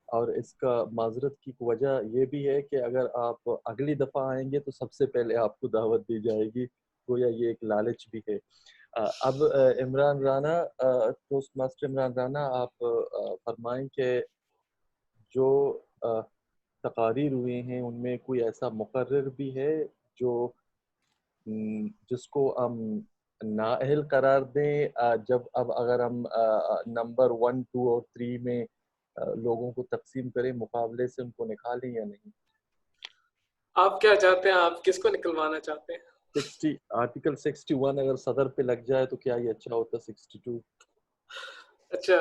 اور اس کا معذرت کی وجہ یہ بھی ہے کہ اگر آپ اگلی دفعہ آئیں گے تو سب سے پہلے آپ کو دعوت دی جائے گی. گویا یہ ایک لالچ بھی ہے. اب عمران رانا، ٹوسٹ ماسٹر عمران رانا، آپ فرمائیں کہ جو تقاریر ہوئے ہیں ان میں کوئی ایسا مقرر بھی ہے جس کو ہم نااہل قرار دیں، جب اب اگر ہم نمبر 1، 2 اور 3 میں لوگوں کو تقسیم کریں، مقابلے سے ان کو نکالیں یا نہیں؟ آپ کیا چاہتے ہیں؟ آپ کس کو نکلوانا چاہتے ہیں؟ آرٹیکل 61 اگر صدر پہ لگ جائے تو کیا یہ اچھا ہوتا؟ 62 اچھا،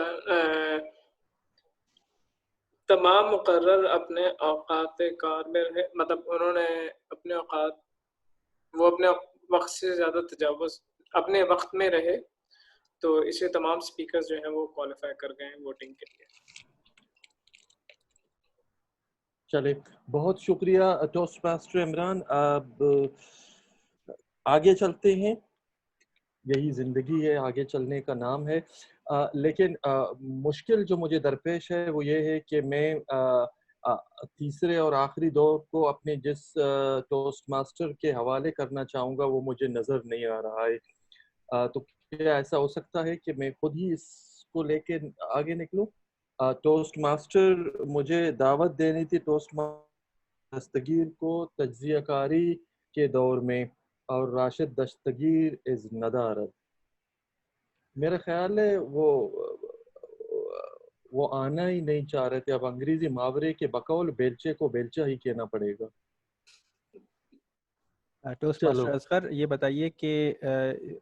تمام مقرر اپنے اوقات کار میں رہے، مطلب انہوں نے اپنے اوقات، وہ اپنے وقت سے زیادہ تجاوز اپنے وقت میں رہے، تو اسے تمام سپیکرز جو ہیں وہ کوالیفائی کر گئے ہیں ووٹنگ کے لیے. چلے، بہت شکریہ ٹوسٹ ماسٹر عمران. اب آگے چلتے ہیں. یہی زندگی ہے، آگے چلنے کا نام ہے. لیکن مشکل جو مجھے درپیش ہے وہ یہ ہے کہ میں تیسرے اور آخری دور کو اپنے جس ٹوسٹ ماسٹر کے حوالے کرنا چاہوں گا وہ مجھے نظر نہیں آ رہا ہے. تو کیا ایسا ہو سکتا ہے کہ میں خود ہی اس کو لے کے آگے نکلوں؟ ٹوسٹ ماسٹر مجھے دعوت دینی تھی ٹوسٹ دستگیر کو تجزیہ کاری کے دور میں، اور راشد دستگیر از ندارت. میرا خیال ہے وہ آنا ہی نہیں چاہ رہے تھے. اب انگریزی محاورے کے بقول بیلچے کو بیلچہ ہی کہنا پڑے گا. ٹوسٹ ماسٹر اصغر یہ بتائیے کہ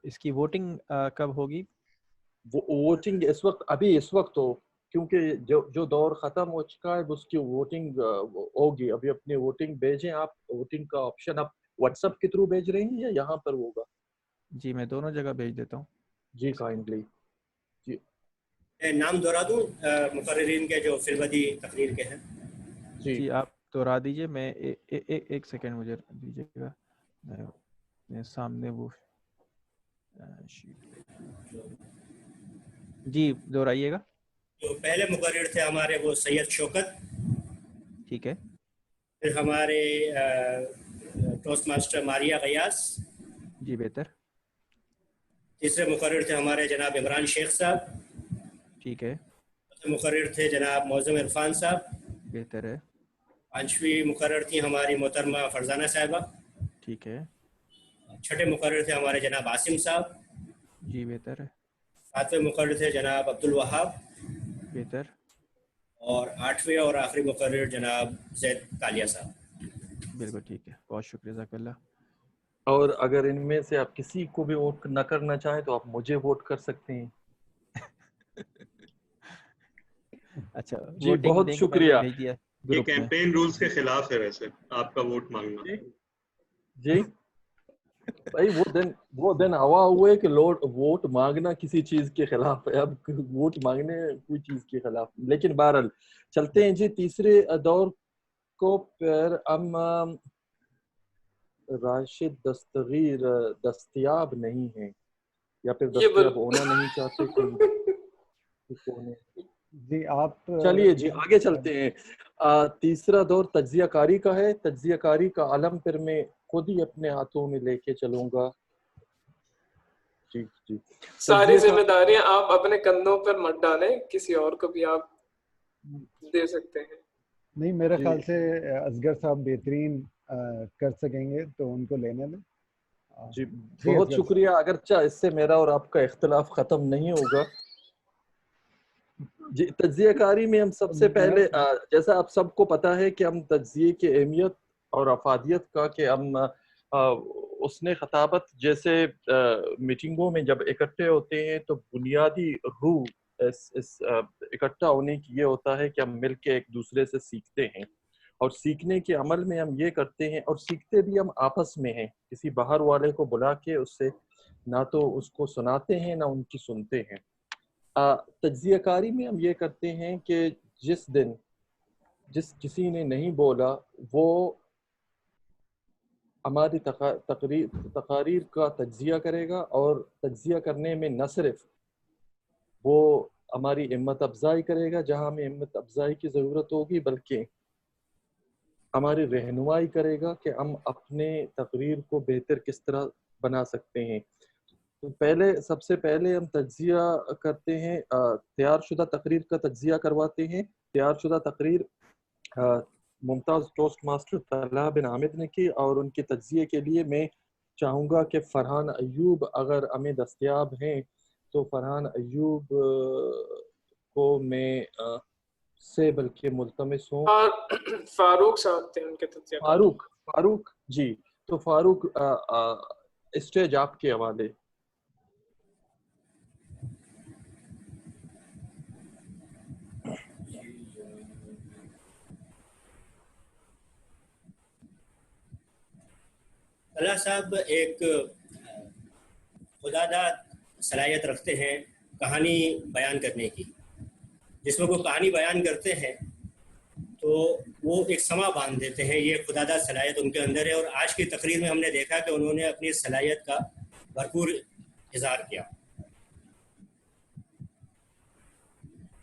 اس کی ووٹنگ کب ہوگی؟ ووٹنگ اس وقت ہو، کیونکہ جو دور ختم ہو چکا ہے اس کی ووٹنگ ہوگی. ابھی اپنی ووٹنگ بھیجیں آپ. ووٹنگ کا آپشن آپ واٹس ایپ کے تھرو بھیج رہے ہیں یا یہاں پر ہوگا؟ جی میں دونوں جگہ بھیج دیتا ہوں. جی کائنڈلی. جی نام دہرا دوں مقررین کے جو فی البدی تقریر کے ہیں؟ جی آپ دہرا دیجیے. میں ایک سیکنڈ مجھے دیجیے گا. میں سامنے وہ جی دہرائیے گا. جو پہلے مقرر تھے ہمارے وہ سید شوکت. ٹھیک ہے. پھر ہمارے ٹوسٹ ماسٹر ماریہ غیاس. جی بہتر. تیسرے مقرر تھے ہمارے جناب عمران شیخ صاحب. ٹھیک ہے. مقرر تھے جناب معظم عرفان صاحب. بہتر ہے. پانچویں مقرر تھی ہماری محترمہ فرزانہ صاحبہ. ٹھیک ہے. چھٹے مقرر تھے ہمارے جناب عاصم صاحب. جی بہتر ہے. ساتویں مقرر تھے جناب عبد الوہاب. بہتر. اور آٹھویں اور آخری مقرر جناب زید کالیہ صاحب. بالکل ٹھیک ہے. بہت شکریہ جزاک اللہ. اور اگر ان میں سے آپ کسی کو بھی ووٹ نہ کرنا چاہیں تو آپ مجھے ووٹ کر سکتے ہیں. اچھا جی بہت شکریہ. یہ کیمپین رولز کے خلاف ہے ویسے آپ کا ووٹ مانگنا. جی بھائی وہ دن ہوا ہوئے کہ ووٹ مانگنا کسی چیز کے خلاف ہے. اب ووٹ مانگنے کوئی چیز کے خلاف. لیکن بہرحال چلتے ہیں جی تیسرے دور کو. پھر ہم راشد دستگیر دستیاب نہیں ہیں یا پھر دستیاب ہونا نہیں چاہتے. جی آپ چلیے جی آگے چلتے ہیں. تیسرا دور تجزیہ کاری کا ہے. تجزیہ کاری کا علم پھر میں خود ہی اپنے ہاتھوں میں لے کے چلوں گا. جی جی ساری ذمہ داریاں آپ اپنے کندھوں پر مت ڈالیں، کسی اور کو بھی آپ دے سکتے ہیں. نہیں میرے خیال سے اصغر صاحب بہترین کر سکیں گے تو ان کو لینے دیں. جی بہت شکریہ. اگرچہ اس سے میرا اور آپ کا اختلاف ختم نہیں ہوگا. جی تجزیہ کاری میں ہم سب سے پہلے جیسا آپ سب کو پتا ہے کہ ہم تجزیے کی اہمیت اور افادیت کا کہ ہم اس نے خطابت جیسے میٹنگوں میں جب اکٹھے ہوتے ہیں تو بنیادی روح اس اکٹھا ہونے کی یہ ہوتا ہے کہ ہم مل کے ایک دوسرے سے سیکھتے ہیں. اور سیکھنے کے عمل میں ہم یہ کرتے ہیں اور سیکھتے بھی ہم آپس میں ہیں. کسی باہر والے کو بلا کے اس سے نہ تو اس کو سناتے ہیں نہ ان کی سنتے ہیں. تجزیہ کاری میں ہم یہ کرتے ہیں کہ جس دن کسی نے نہیں بولا وہ ہماری تقاریر کا تجزیہ کرے گا. اور تجزیہ کرنے میں نہ صرف وہ ہماری ہمت افزائی کرے گا جہاں ہمیں ہمت افزائی کی ضرورت ہوگی، بلکہ ہماری رہنمائی کرے گا کہ ہم اپنے تقریر کو بہتر کس طرح بنا سکتے ہیں. تو سب سے پہلے ہم تجزیہ کرتے ہیں، تیار شدہ تقریر کا تجزیہ کرواتے ہیں. تیار شدہ تقریر ممتاز ٹوسٹ ماسٹر طلحہ بن حامد نے کی، اور ان کے تجزیے کے لیے میں چاہوں گا کہ فرحان ایوب اگر ہمیں دستیاب ہیں تو فرحان ایوب کو میں سے بلکہ ملتمس ہوں. فاروق صاحب تھے ان کے تجزیہ. فاروق جی. تو فاروق اسٹیج آپ کے حوالے. طلحہ صاحب ایک خدا داد صلاحیت رکھتے ہیں کہانی بیان کرنے کی. جس میں وہ کہانی بیان کرتے ہیں تو وہ ایک سما باندھ دیتے ہیں. یہ خدا داد صلاحیت ان کے اندر ہے، اور آج کی تقریر میں ہم نے دیکھا کہ انہوں نے اپنی صلاحیت کا بھرپور اظہار کیا.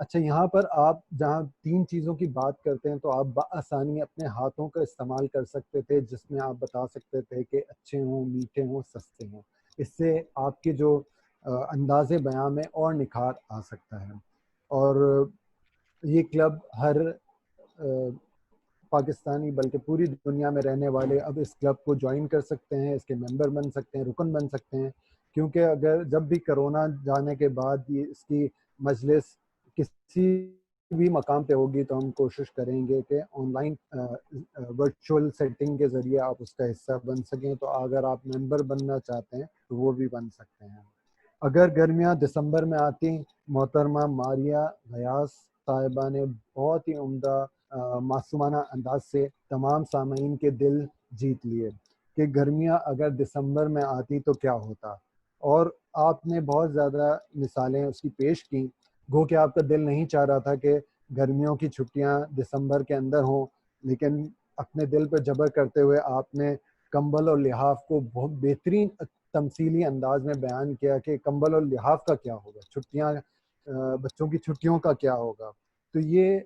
اچھا یہاں پر آپ جہاں 3 چیزوں کی بات کرتے ہیں تو آپ بآسانی اپنے ہاتھوں کا استعمال کر سکتے تھے جس میں آپ بتا سکتے تھے کہ اچھے ہوں، میٹھے ہوں، سستے ہوں. اس سے آپ کے جو انداز بیان میں اور نکھار آ سکتا ہے. اور یہ کلب ہر پاکستانی بلکہ پوری دنیا میں رہنے والے اب اس کلب کو جوائن کر سکتے ہیں، اس کے ممبر بن سکتے ہیں، رکن بن سکتے ہیں. کیونکہ اگر جب بھی کرونا جانے کے بعد یہ اس کی مجلس کسی بھی مقام پہ ہوگی تو ہم کوشش کریں گے کہ آن لائن ورچوئل سیٹنگ کے ذریعے آپ اس کا حصہ بن سکیں. تو اگر آپ ممبر بننا چاہتے ہیں تو وہ بھی بن سکتے ہیں. اگر گرمیاں دسمبر میں آتی، محترمہ ماریہ غیاث صاحبہ نے بہت ہی عمدہ معصومانہ انداز سے تمام سامعین کے دل جیت لیے کہ گرمیاں اگر دسمبر میں آتی تو کیا ہوتا. اور آپ نے بہت زیادہ مثالیں اس کی پیش کی. گو کہ آپ کا دل نہیں چاہ رہا تھا کہ گرمیوں کی چھٹیاں دسمبر کے اندر ہوں، لیکن اپنے دل پہ جبر کرتے ہوئے آپ نے کمبل اور لحاف کو بہت بہترین تمثیلی انداز میں بیان کیا کہ کمبل اور لحاف کا کیا ہوگا، چھٹیاں بچوں کی چھٹیوں کا کیا ہوگا. تو یہ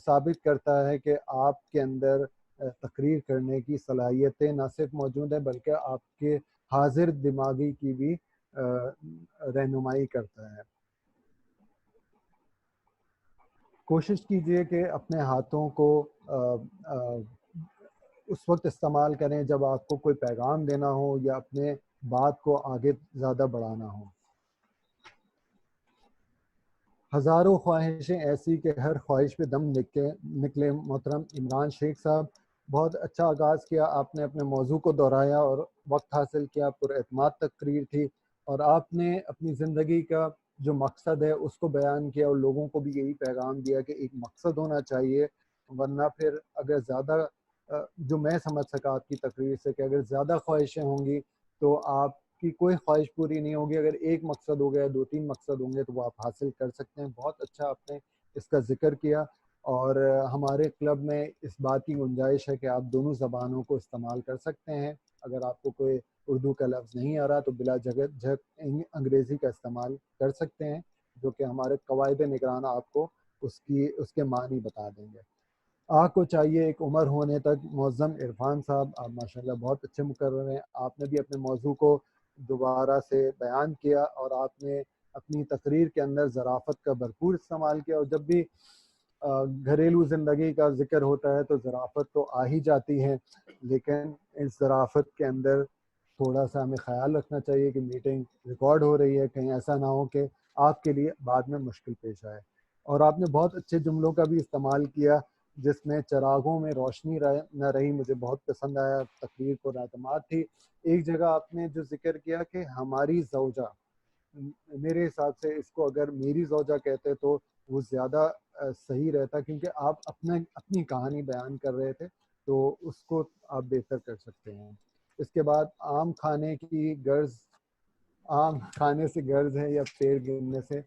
ثابت کرتا ہے کہ آپ کے اندر تقریر کرنے کی صلاحیتیں نہ صرف موجود ہیں بلکہ آپ کے حاضر دماغی کی بھی رہنمائی کرتا ہے. کوشش کیجئے کہ اپنے ہاتھوں کو اس وقت استعمال کریں جب آپ کو کوئی پیغام دینا ہو یا اپنے بات کو آگے زیادہ بڑھانا ہو. ہزاروں خواہشیں ایسی کہ ہر خواہش پہ دم نکلے. محترم عمران شیخ صاحب، بہت اچھا آغاز کیا آپ نے، اپنے موضوع کو دہرایا اور وقت حاصل کیا. پر اعتماد تقریر تھی اور آپ نے اپنی زندگی کا جو مقصد ہے اس کو بیان کیا اور لوگوں کو بھی یہی پیغام دیا کہ ایک مقصد ہونا چاہیے. ورنہ پھر اگر زیادہ جو میں سمجھ سکا آپ کی تقریر سے کہ اگر زیادہ خواہشیں ہوں گی تو آپ کی کوئی خواہش پوری نہیں ہوگی. اگر ایک مقصد ہو گیا، 2-3 مقصد ہوں گے تو وہ آپ حاصل کر سکتے ہیں. بہت اچھا آپ نے اس کا ذکر کیا. اور ہمارے کلب میں اس بات کی گنجائش ہے کہ آپ دونوں زبانوں کو استعمال کر سکتے ہیں. اگر آپ کو کوئی اردو کا لفظ نہیں آ رہا تو بلا جھجک انگریزی کا استعمال کر سکتے ہیں، جو کہ ہمارے قواعد نگران آپ کو اس کے معنی بتا دیں گے. آپ کو چاہیے ایک عمر ہونے تک. معظم عرفان صاحب، آپ ماشاءاللہ بہت اچھے مقرر ہیں. آپ نے بھی اپنے موضوع کو دوبارہ سے بیان کیا اور آپ نے اپنی تقریر کے اندر ظرافت کا بھرپور استعمال کیا. اور جب بھی گھریلو زندگی کا ذکر ہوتا ہے تو ظرافت تو آ ہی جاتی ہے، لیکن اس ظرافت کے اندر تھوڑا سا ہمیں خیال رکھنا چاہیے کہ میٹنگ ریکارڈ ہو رہی ہے، کہیں ایسا نہ ہو کہ آپ کے لیے بعد میں مشکل پیش آئے. اور آپ نے بہت اچھے جملوں کا بھی استعمال کیا جس میں چراغوں میں روشنی نہ رہی. مجھے بہت پسند آیا، تقریر پر اعتماد تھی. ایک جگہ آپ نے جو ذکر کیا کہ ہماری زوجہ، میرے حساب سے اس کو اگر میری زوجہ کہتے تو وہ زیادہ صحیح رہتا، کیونکہ آپ اپنی کہانی بیان کر رہے تھے تو اس کو آپ بہتر کر سکتے ہیں. اس کے بعد عام کھانے کی غرض، عام کھانے سے غرض ہے یا پیڑ گرنے سے.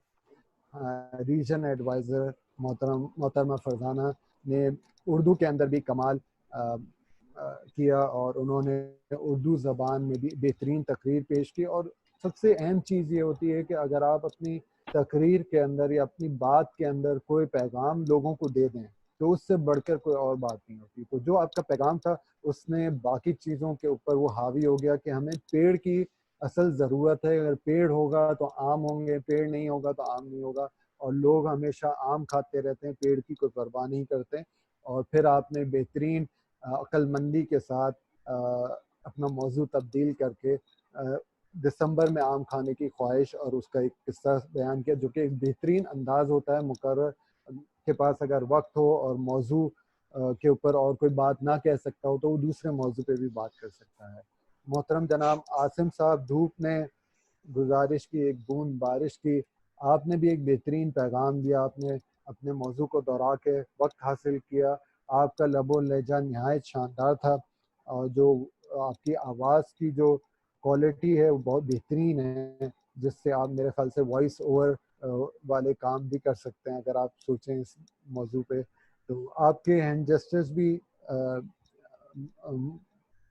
ریجن ایڈوائزر محترمہ فرزانہ نے اردو کے اندر بھی کمال کیا اور انہوں نے اردو زبان میں بھی بہترین تقریر پیش کی. اور سب سے اہم چیز یہ ہوتی ہے کہ اگر آپ اپنی تقریر کے اندر یا اپنی بات کے اندر کوئی پیغام لوگوں کو دے دیں تو اس سے بڑھ کر کوئی اور بات نہیں ہوتی. تو جو آپ کا پیغام تھا اس نے باقی چیزوں کے اوپر وہ حاوی ہو گیا کہ ہمیں پیڑ کی اصل ضرورت ہے. اگر پیڑ ہوگا تو آم ہوں گے، پیڑ نہیں ہوگا تو آم نہیں ہوگا. اور لوگ ہمیشہ آم کھاتے رہتے ہیں، پیڑ کی کوئی پرواہ نہیں کرتے. اور پھر آپ نے بہترین عقل مندی کے ساتھ اپنا موضوع تبدیل کر کے دسمبر میں آم کھانے کی خواہش اور اس کا ایک قصہ بیان کیا، جو کہ ایک بہترین انداز ہوتا ہے. مقرر کے پاس اگر وقت ہو اور موضوع کے اوپر اور کوئی بات نہ کہہ سکتا ہو تو وہ دوسرے موضوع پہ بھی بات کر سکتا ہے. محترم جناب عاصم صاحب، دھوپ نے گزارش کی، ایک بوند بارش کی. آپ نے بھی ایک بہترین پیغام دیا. آپ نے اپنے موضوع کو دہرا کے وقت حاصل کیا. آپ کا لب و لہجہ نہایت شاندار تھا اور جو آپ کی آواز کی جو کوالٹی ہے وہ بہت بہترین ہے، جس سے آپ میرے خیال سے وائس اوور والے کام بھی کر سکتے ہیں اگر آپ سوچیں اس موضوع پہ. تو آپ کے ہینڈ جسٹرز بھی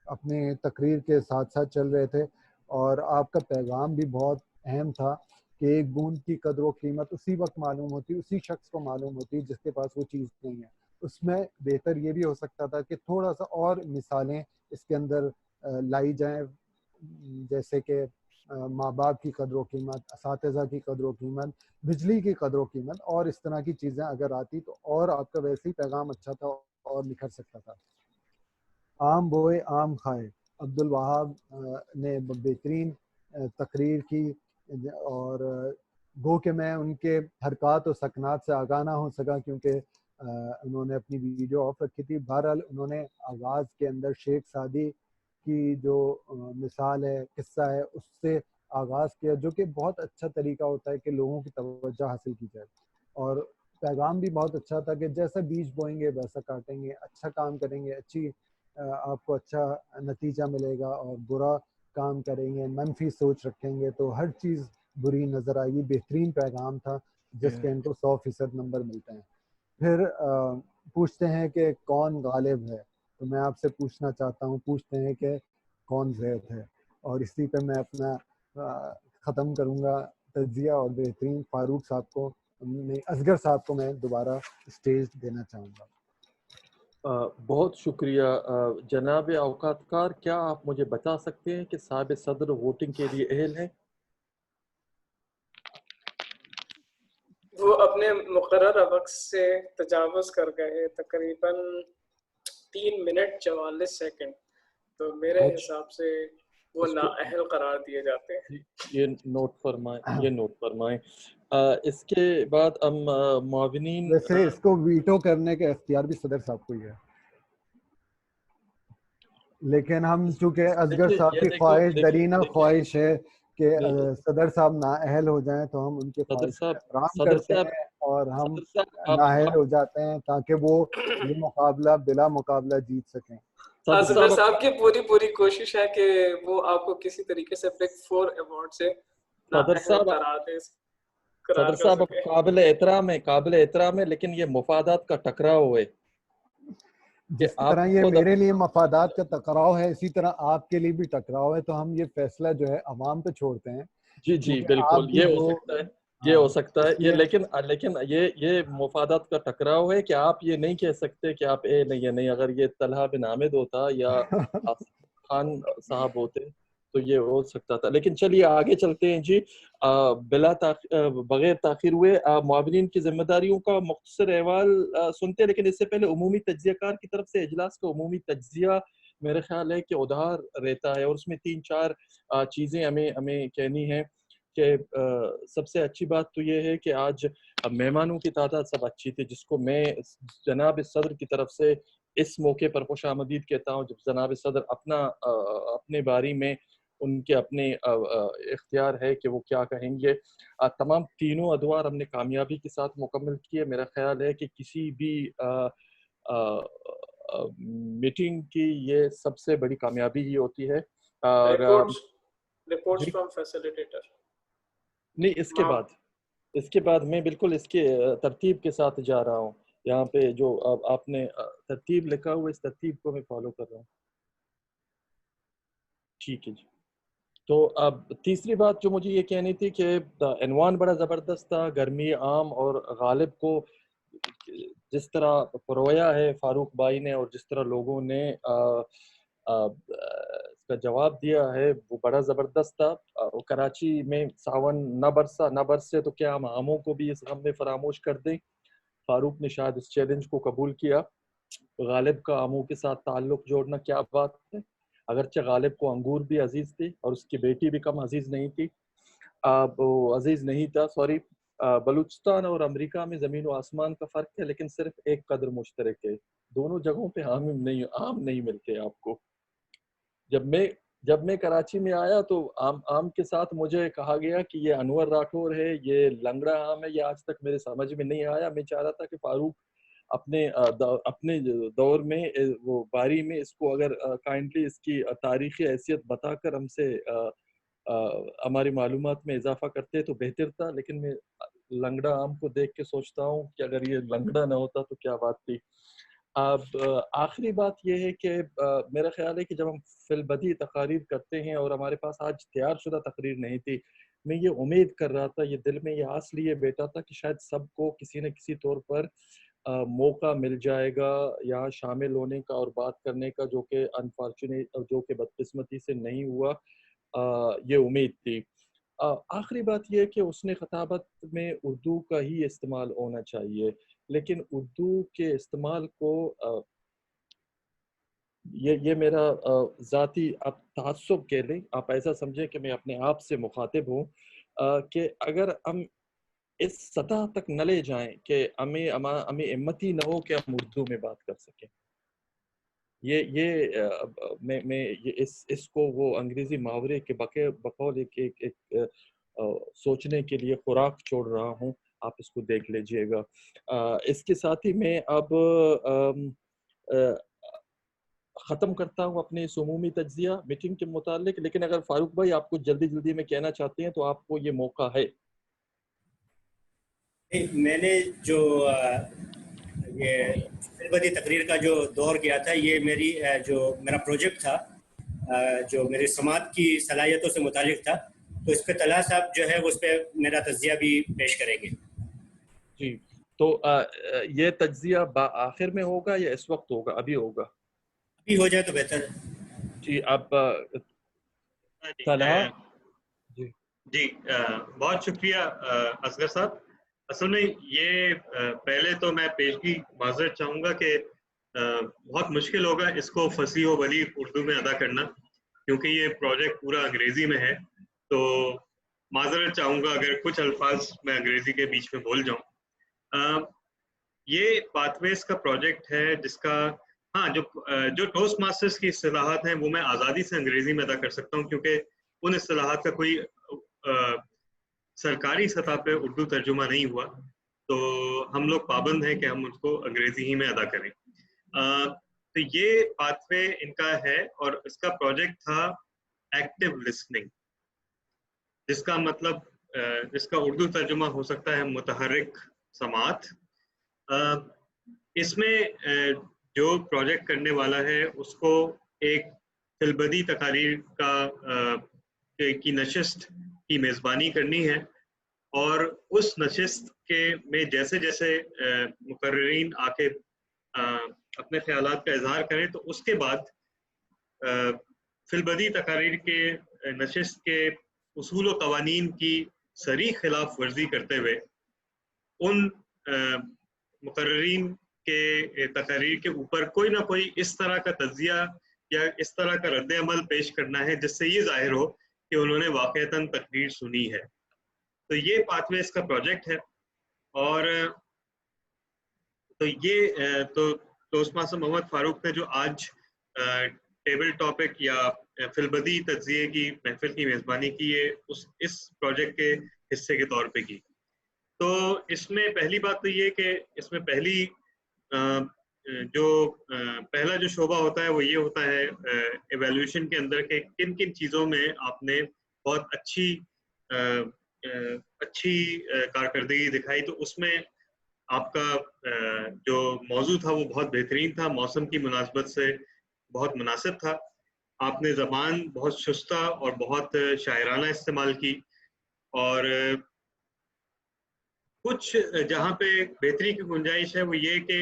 اپنے تقریر کے ساتھ ساتھ چل رہے تھے اور آپ کا پیغام بھی بہت اہم تھا. کہ ایک بوند کی قدر و قیمت اسی وقت معلوم ہوتی، اسی شخص کو معلوم ہوتی جس کے پاس وہ چیز نہیں ہے. اس میں بہتر یہ بھی ہو سکتا تھا کہ تھوڑا سا اور مثالیں اس کے اندر لائی جائیں، جیسے کہ ماں باپ کی قدر و قیمت، اساتذہ کی قدر و قیمت، بجلی کی قدر و قیمت، اور اس طرح کی چیزیں اگر آتی تو اور آپ کا ویسے ہی پیغام اچھا تھا اور نکھر سکتا تھا. آم بوئے آم کھائے، عبدالوہاب نے بہترین تقریر کی، اور گو کہ میں ان کے حرکات و سکنات سے آگاہ نہ ہو سکا کیونکہ انہوں نے اپنی ویڈیو آف رکھی تھی. بہرحال انہوں نے آغاز کے اندر شیخ سعدی کی جو مثال ہے، قصہ ہے، اس سے آغاز کیا، جو کہ بہت اچھا طریقہ ہوتا ہے کہ لوگوں کی توجہ حاصل کی جائے. اور پیغام بھی بہت اچھا تھا کہ جیسا بیج بوئیں گے ویسا کاٹیں گے، اچھا کام کریں گے اچھی آپ کو اچھا نتیجہ ملے گا، اور برا کام کریں گے، منفی سوچ رکھیں گے تو ہر چیز بری نظر آئے گی. بہترین پیغام تھا جس کے ان کو 100% نمبر ملتے ہیں. پھر پوچھتے ہیں کہ کون غالب ہے، تو میں آپ سے پوچھنا چاہتا ہوں، پوچھتے ہیں کہ کون زید ہے، اور اسی پہ میں اپنا ختم کروں گا تجزیہ. اور بہترین فاروق صاحب کو، اصغر صاحب کو میں دوبارہ اسٹیج دینا چاہوں گا. بہت شکریہ جناب اوقات کار. کیا آپ مجھے بتا سکتے ہیں کہ صاحب صدر ووٹنگ کے لیے اہل ہیں؟ وہ اپنے مقررہ وقت سے تجاوز کر گئے تقریباً 3 منٹ 44 سیکنڈ، تو میرے حساب سے وہ نااہل قرار دیے جاتے ہیں. یہ نوٹ فرمائیں. اس کے بعد ہم معاونین، ویسے اس کو ویٹو کرنے کا اختیار بھی صدر صاحب کو ہی ہے، لیکن ہم چونکہ اصغر صاحب کی خواہش درینہ خواہش ہے کہ صدر صاحب نااہل ہو جائیں تو ہم ان کے خواہش کا احترام کرتے ہیں اور ہم نااہل ہو جاتے ہیں تاکہ وہ یہ مقابلہ بلا مقابلہ جیت سکیں. اصغر صاحب کی پوری کوشش ہے کہ وہ آپ کو کسی طریقے سے بگ 4 ایوارڈ سے نااہل قرار دے. صدر صاحب قابل احترام ہے لیکن یہ مفادات کا ٹکراؤ ہے. جس طرح یہ میرے لیے مفادات کا ٹکراؤ ہے اسی طرح آپ کے لیے بھی ٹکراؤ ہے، تو ہم یہ فیصلہ جو ہے عوام پہ چھوڑتے ہیں. جی بالکل، یہ ہو سکتا ہے یہ، لیکن یہ مفادات کا ٹکراؤ ہے کہ آپ یہ نہیں کہہ سکتے کہ آپ نہیں ہے نہیں. اگر یہ طلحہ بن حامد ہوتا یا خان صاحب ہوتے تو یہ ہو سکتا تھا. لیکن چلیے آگے چلتے ہیں جی. بغیر تاخیر ہوئے معاونین کی ذمہ داریوں کا مختصر احوال سنتے ہیں، لیکن اس سے پہلے عمومی تجزیہ کار کی طرف سے اجلاس کا عمومی تجزیہ میرے خیال ہے کہ ادھار رہتا ہے، اور اس میں 3-4 چیزیں ہمیں کہنی ہے. کہ سب سے اچھی بات تو یہ ہے کہ آج مہمانوں کی تعداد سب اچھی تھی، جس کو میں جناب صدر کی طرف سے اس موقع پر خوش آمدید کہتا ہوں. جب جناب صدر اپنے باری میں ان کے اپنے اختیار ہے کہ وہ کیا کہیں گے. تمام تینوں ادوار ہم نے کامیابی کے ساتھ مکمل کیے. میرا خیال ہے کہ کسی بھی میٹنگ کی یہ سب سے بڑی کامیابی ہی ہوتی ہے. رپورٹس فرام فیسیلیٹیٹر نہیں، اس کے بعد میں بالکل اس کے ترتیب کے ساتھ جا رہا ہوں. یہاں پہ جو آپ نے ترتیب لکھا ہوا اس ترتیب کو میں فالو کر رہا ہوں. ٹھیک ہے جی. تو اب تیسری بات جو مجھے یہ کہنی تھی کہ عنوان بڑا زبردست تھا. گرمی عام اور غالب کو جس طرح پرویا ہے فاروق بھائی نے اور جس طرح لوگوں نے اس کا جواب دیا ہے وہ بڑا زبردست تھا. کراچی میں ساون نہ برسے تو کیا ہم آموں کو بھی اس غم میں فراموش کر دیں. فاروق نے شاید اس چیلنج کو قبول کیا. غالب کا آموں کے ساتھ تعلق جوڑنا کیا بات ہے. اگرچہ غالب کو انگور بھی عزیز تھی اور اس کی بیٹی بھی کم عزیز نہیں تھا. بلوچستان اور امریکہ میں زمین و آسمان کا فرق ہے، لیکن صرف ایک قدر مشترک ہے. دونوں جگہوں پہ آم نہیں ملتے آپ کو. جب میں کراچی میں آیا تو آم کے ساتھ مجھے کہا گیا کہ یہ انور راٹھور ہے، یہ لنگڑا آم ہے. یہ آج تک میرے سمجھ میں نہیں آیا. میں چاہ رہا تھا کہ فاروق اپنے دور میں وہ باری میں اس کو اگر کائنڈلی اس کی تاریخی حیثیت بتا کر ہم سے ہماری معلومات میں اضافہ کرتے تو بہتر تھا. لیکن میں لنگڑا آم کو دیکھ کے سوچتا ہوں کہ اگر یہ لنگڑا نہ ہوتا تو کیا بات تھی. اب آخری بات یہ ہے کہ میرا خیال ہے کہ جب ہم فی البدی تقاریر کرتے ہیں، اور ہمارے پاس آج تیار شدہ تقریر نہیں تھی، میں یہ امید کر رہا تھا، یہ دل میں یہ آس لیے بیٹھا تھا کہ شاید سب کو کسی نہ کسی طور پر موقع مل جائے گا یہاں شامل ہونے کا اور بات کرنے کا، جو کہ انفارچونیٹ، جو کہ بدقسمتی سے نہیں ہوا، یہ امید تھی۔ آخری بات یہ ہے کہ اس نے خطابت میں اردو کا ہی استعمال ہونا چاہیے، لیکن اردو کے استعمال کو یہ میرا ذاتی آپ تعصب کہہ لیں، آپ ایسا سمجھیں کہ میں اپنے آپ سے مخاطب ہوں، کہ اگر ہم اس سطح تک نہ لے جائیں کہ ہمیں ہمتی نہ ہو کہ ہم اردو میں بات کر سکیں، میں اس کو وہ انگریزی محاورے کے بقول ایک سوچنے کے لیے خوراک چھوڑ رہا ہوں، آپ اس کو دیکھ لیجئے گا۔ اس کے ساتھ ہی میں اب ختم کرتا ہوں اپنے اس عمومی تجزیہ میٹنگ کے متعلق، لیکن اگر فاروق بھائی آپ کو جلدی میں کہنا چاہتے ہیں تو آپ کو یہ موقع ہے۔ میں نے جو یہ فی البدی تقریر کا جو دور کیا تھا، یہ میرا پروجیکٹ تھا جو میری سماعت کی صلاحیتوں سے متعلق تھا، تو اس پہ طلحہ صاحب جو ہے اس پہ میرا تجزیہ بھی پیش کریں گے۔ جی، تو یہ تجزیہ آخر میں ہوگا یا اس وقت ہوگا؟ ابھی ہوگا؟ ابھی ہو جائے تو بہتر۔ جی، اب طلحہ۔ جی بہت شکریہ اصغر صاحب۔ اصل میں یہ پہلے تو میں پیشگی معذرت چاہوں گا کہ بہت مشکل ہوگا اس کو فصیح و بلیغ اردو میں ادا کرنا، کیونکہ یہ پروجیکٹ پورا انگریزی میں ہے، تو معذرت چاہوں گا اگر کچھ الفاظ میں انگریزی کے بیچ میں بول جاؤں۔ یہ پاتھ ویز کا پروجیکٹ ہے جس کا جو ٹوسٹ ماسٹرز کی اصطلاحات ہیں وہ میں آزادی سے انگریزی میں ادا کر سکتا ہوں، کیونکہ ان اصطلاحات کا کوئی سرکاری سطح پہ اردو ترجمہ نہیں ہوا، تو ہم لوگ پابند ہیں کہ ہم اس کو انگریزی ہی میں ادا کریں۔ تو یہ پاتھ وے ان کا ہے، اور اس کا پروجیکٹ تھا ایکٹیو لسننگ، جس کا مطلب اس کا اردو ترجمہ ہو سکتا ہے متحرک سماعت۔ اس میں جو پروجیکٹ کرنے والا ہے اس کو ایک فی البدی تقاریر کی نشست کی میزبانی کرنی ہے، اور اس نشست میں جیسے جیسے مقررین آ کے اپنے خیالات کا اظہار کریں، تو اس کے بعد فی البدی تقاریر کے نشست کے اصول و قوانین کی صریح خلاف ورزی کرتے ہوئے ان مقررین کے تقاریر کے اوپر کوئی نہ کوئی اس طرح کا تجزیہ یا اس طرح کا رد عمل پیش کرنا ہے جس سے یہ ظاہر ہو کہ انہوں نے واقعتاً تقریر سنی ہے۔ تو یہ پاتھ ویز کا پروجیکٹ ہے، اور تو یہ ٹوسٹ ماسٹر محمد فاروق نے جو آج ٹیبل ٹاپک یا فی البدی تجزیے کی محفل کی میزبانی کی ہے اس پروجیکٹ کے حصے کے طور پہ کی۔ تو اس میں پہلی بات تو یہ کہ اس میں پہلا جو شعبہ ہوتا ہے وہ یہ ہوتا ہے ایویلیویشن کے اندر کہ کن کن چیزوں میں آپ نے بہت اچھی کارکردگی دکھائی۔ تو اس میں آپ کا جو موضوع تھا وہ بہت بہترین تھا، موسم کی مناسبت سے بہت مناسب تھا، آپ نے زبان بہت شستہ اور بہت شاعرانہ استعمال کی، اور کچھ جہاں پہ بہتری کی گنجائش ہے وہ یہ کہ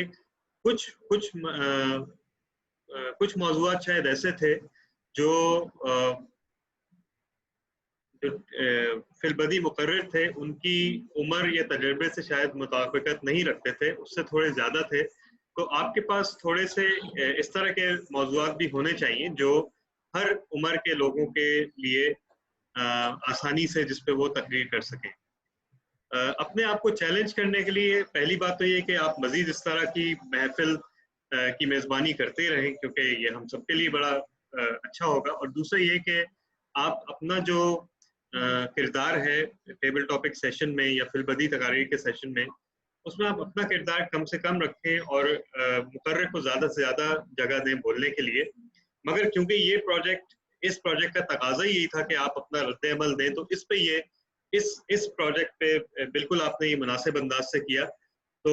کچھ موضوعات شاید ایسے تھے جو فی البدی مقرر تھے ان کی عمر یا تجربے سے شاید مطابقت نہیں رکھتے تھے، اس سے تھوڑے زیادہ تھے۔ تو آپ کے پاس تھوڑے سے اس طرح کے موضوعات بھی ہونے چاہیے جو ہر عمر کے لوگوں کے لیے آسانی سے جس پہ وہ تقریر کر سکیں۔ اپنے آپ کو چیلنج کرنے کے لیے پہلی بات تو یہ کہ آپ مزید اس طرح کی محفل کی میزبانی کرتے رہیں، کیونکہ یہ ہم سب کے لیے بڑا اچھا ہوگا۔ اور دوسرا یہ کہ آپ اپنا جو کردار ہے ٹیبل ٹاپک سیشن میں یا فی البدی تقاریر کے سیشن میں، اس میں آپ اپنا کردار کم سے کم رکھیں اور مقرر کو زیادہ سے زیادہ جگہ دیں بولنے کے لیے۔ مگر کیونکہ یہ اس پروجیکٹ کا تقاضا یہی تھا کہ آپ اپنا رد عمل دیں، تو اس پہ اس پروجیکٹ پہ بالکل آپ نے یہ مناسب انداز سے کیا۔ تو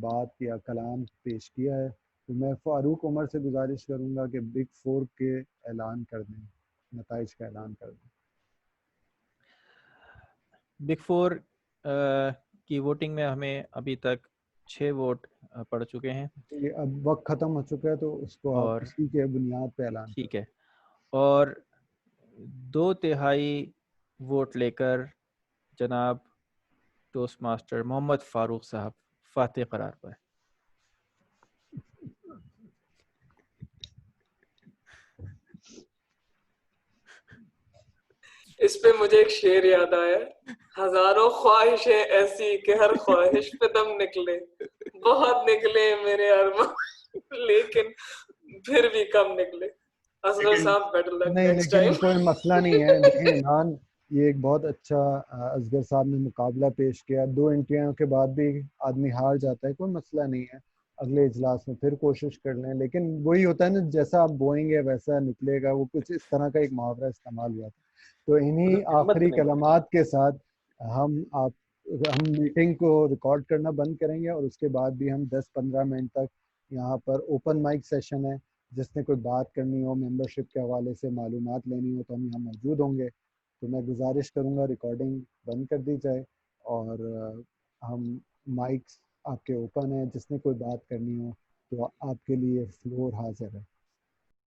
بات یا کلام پیش کیا ہے. تو میں فاروق عمر سے گزارش کروں گا کہ بگ 4 کے اعلان کر دیں، نتائج کا اعلان کر دیں. بگ 4 کی ووٹنگ میں ہمیں ابھی تک 6 ووٹ پڑ چکے ہیں. اب وقت ختم ہو چکا ہے تو اس کو آپ اسی کے بنیاد پہ اعلان ٹھیک ہے. اور 2/3 ووٹ لے کر جناب ٹوسٹ ماسٹر محمد فاروق صاحب فاتح قرار پائے. اس پہ مجھے ایک شعر یاد آیا، ہزاروں خواہشیں ایسی کہ ہر خواہش پہ دم نکلے، بہت نکلے میرے ارمان لیکن پھر بھی کم نکلے. اصغر صاحب بیٹر لک نہیں، نیکسٹ لیکن ٹائم. کوئی مسئلہ نہیں ہے. دیکھیں عمران، یہ ایک بہت اچھا اصغر صاحب نے مقابلہ پیش کیا. 2 انٹریوں کے بعد بھی آدمی ہار جاتا ہے، کوئی مسئلہ نہیں ہے. اگلے اجلاس میں پھر کوشش کر لیں. لیکن وہی ہوتا ہے نا، جیسا آپ بوئیں گے ویسا نکلے گا. وہ کچھ اس طرح کا ایک محاورہ استعمال ہوا تھا. تو انہی آخری کلمات کے ساتھ ہم میٹنگ کو ریکارڈ کرنا بند کریں گے، اور اس کے بعد بھی ہم 10-15 منٹ تک یہاں پر اوپن مائک سیشن ہے. جس نے کوئی بات کرنی ہو، ممبرشپ کے حوالے سے معلومات لینی ہو، تو ہم یہاں موجود ہوں گے. تو میں گزارش کروں گا ریکارڈنگ بند کر دی جائے، اور ہم مائکس آپ کے اوپن ہیں. جس نے کوئی بات کرنی ہو تو آپ کے لیے فلور حاضر ہے.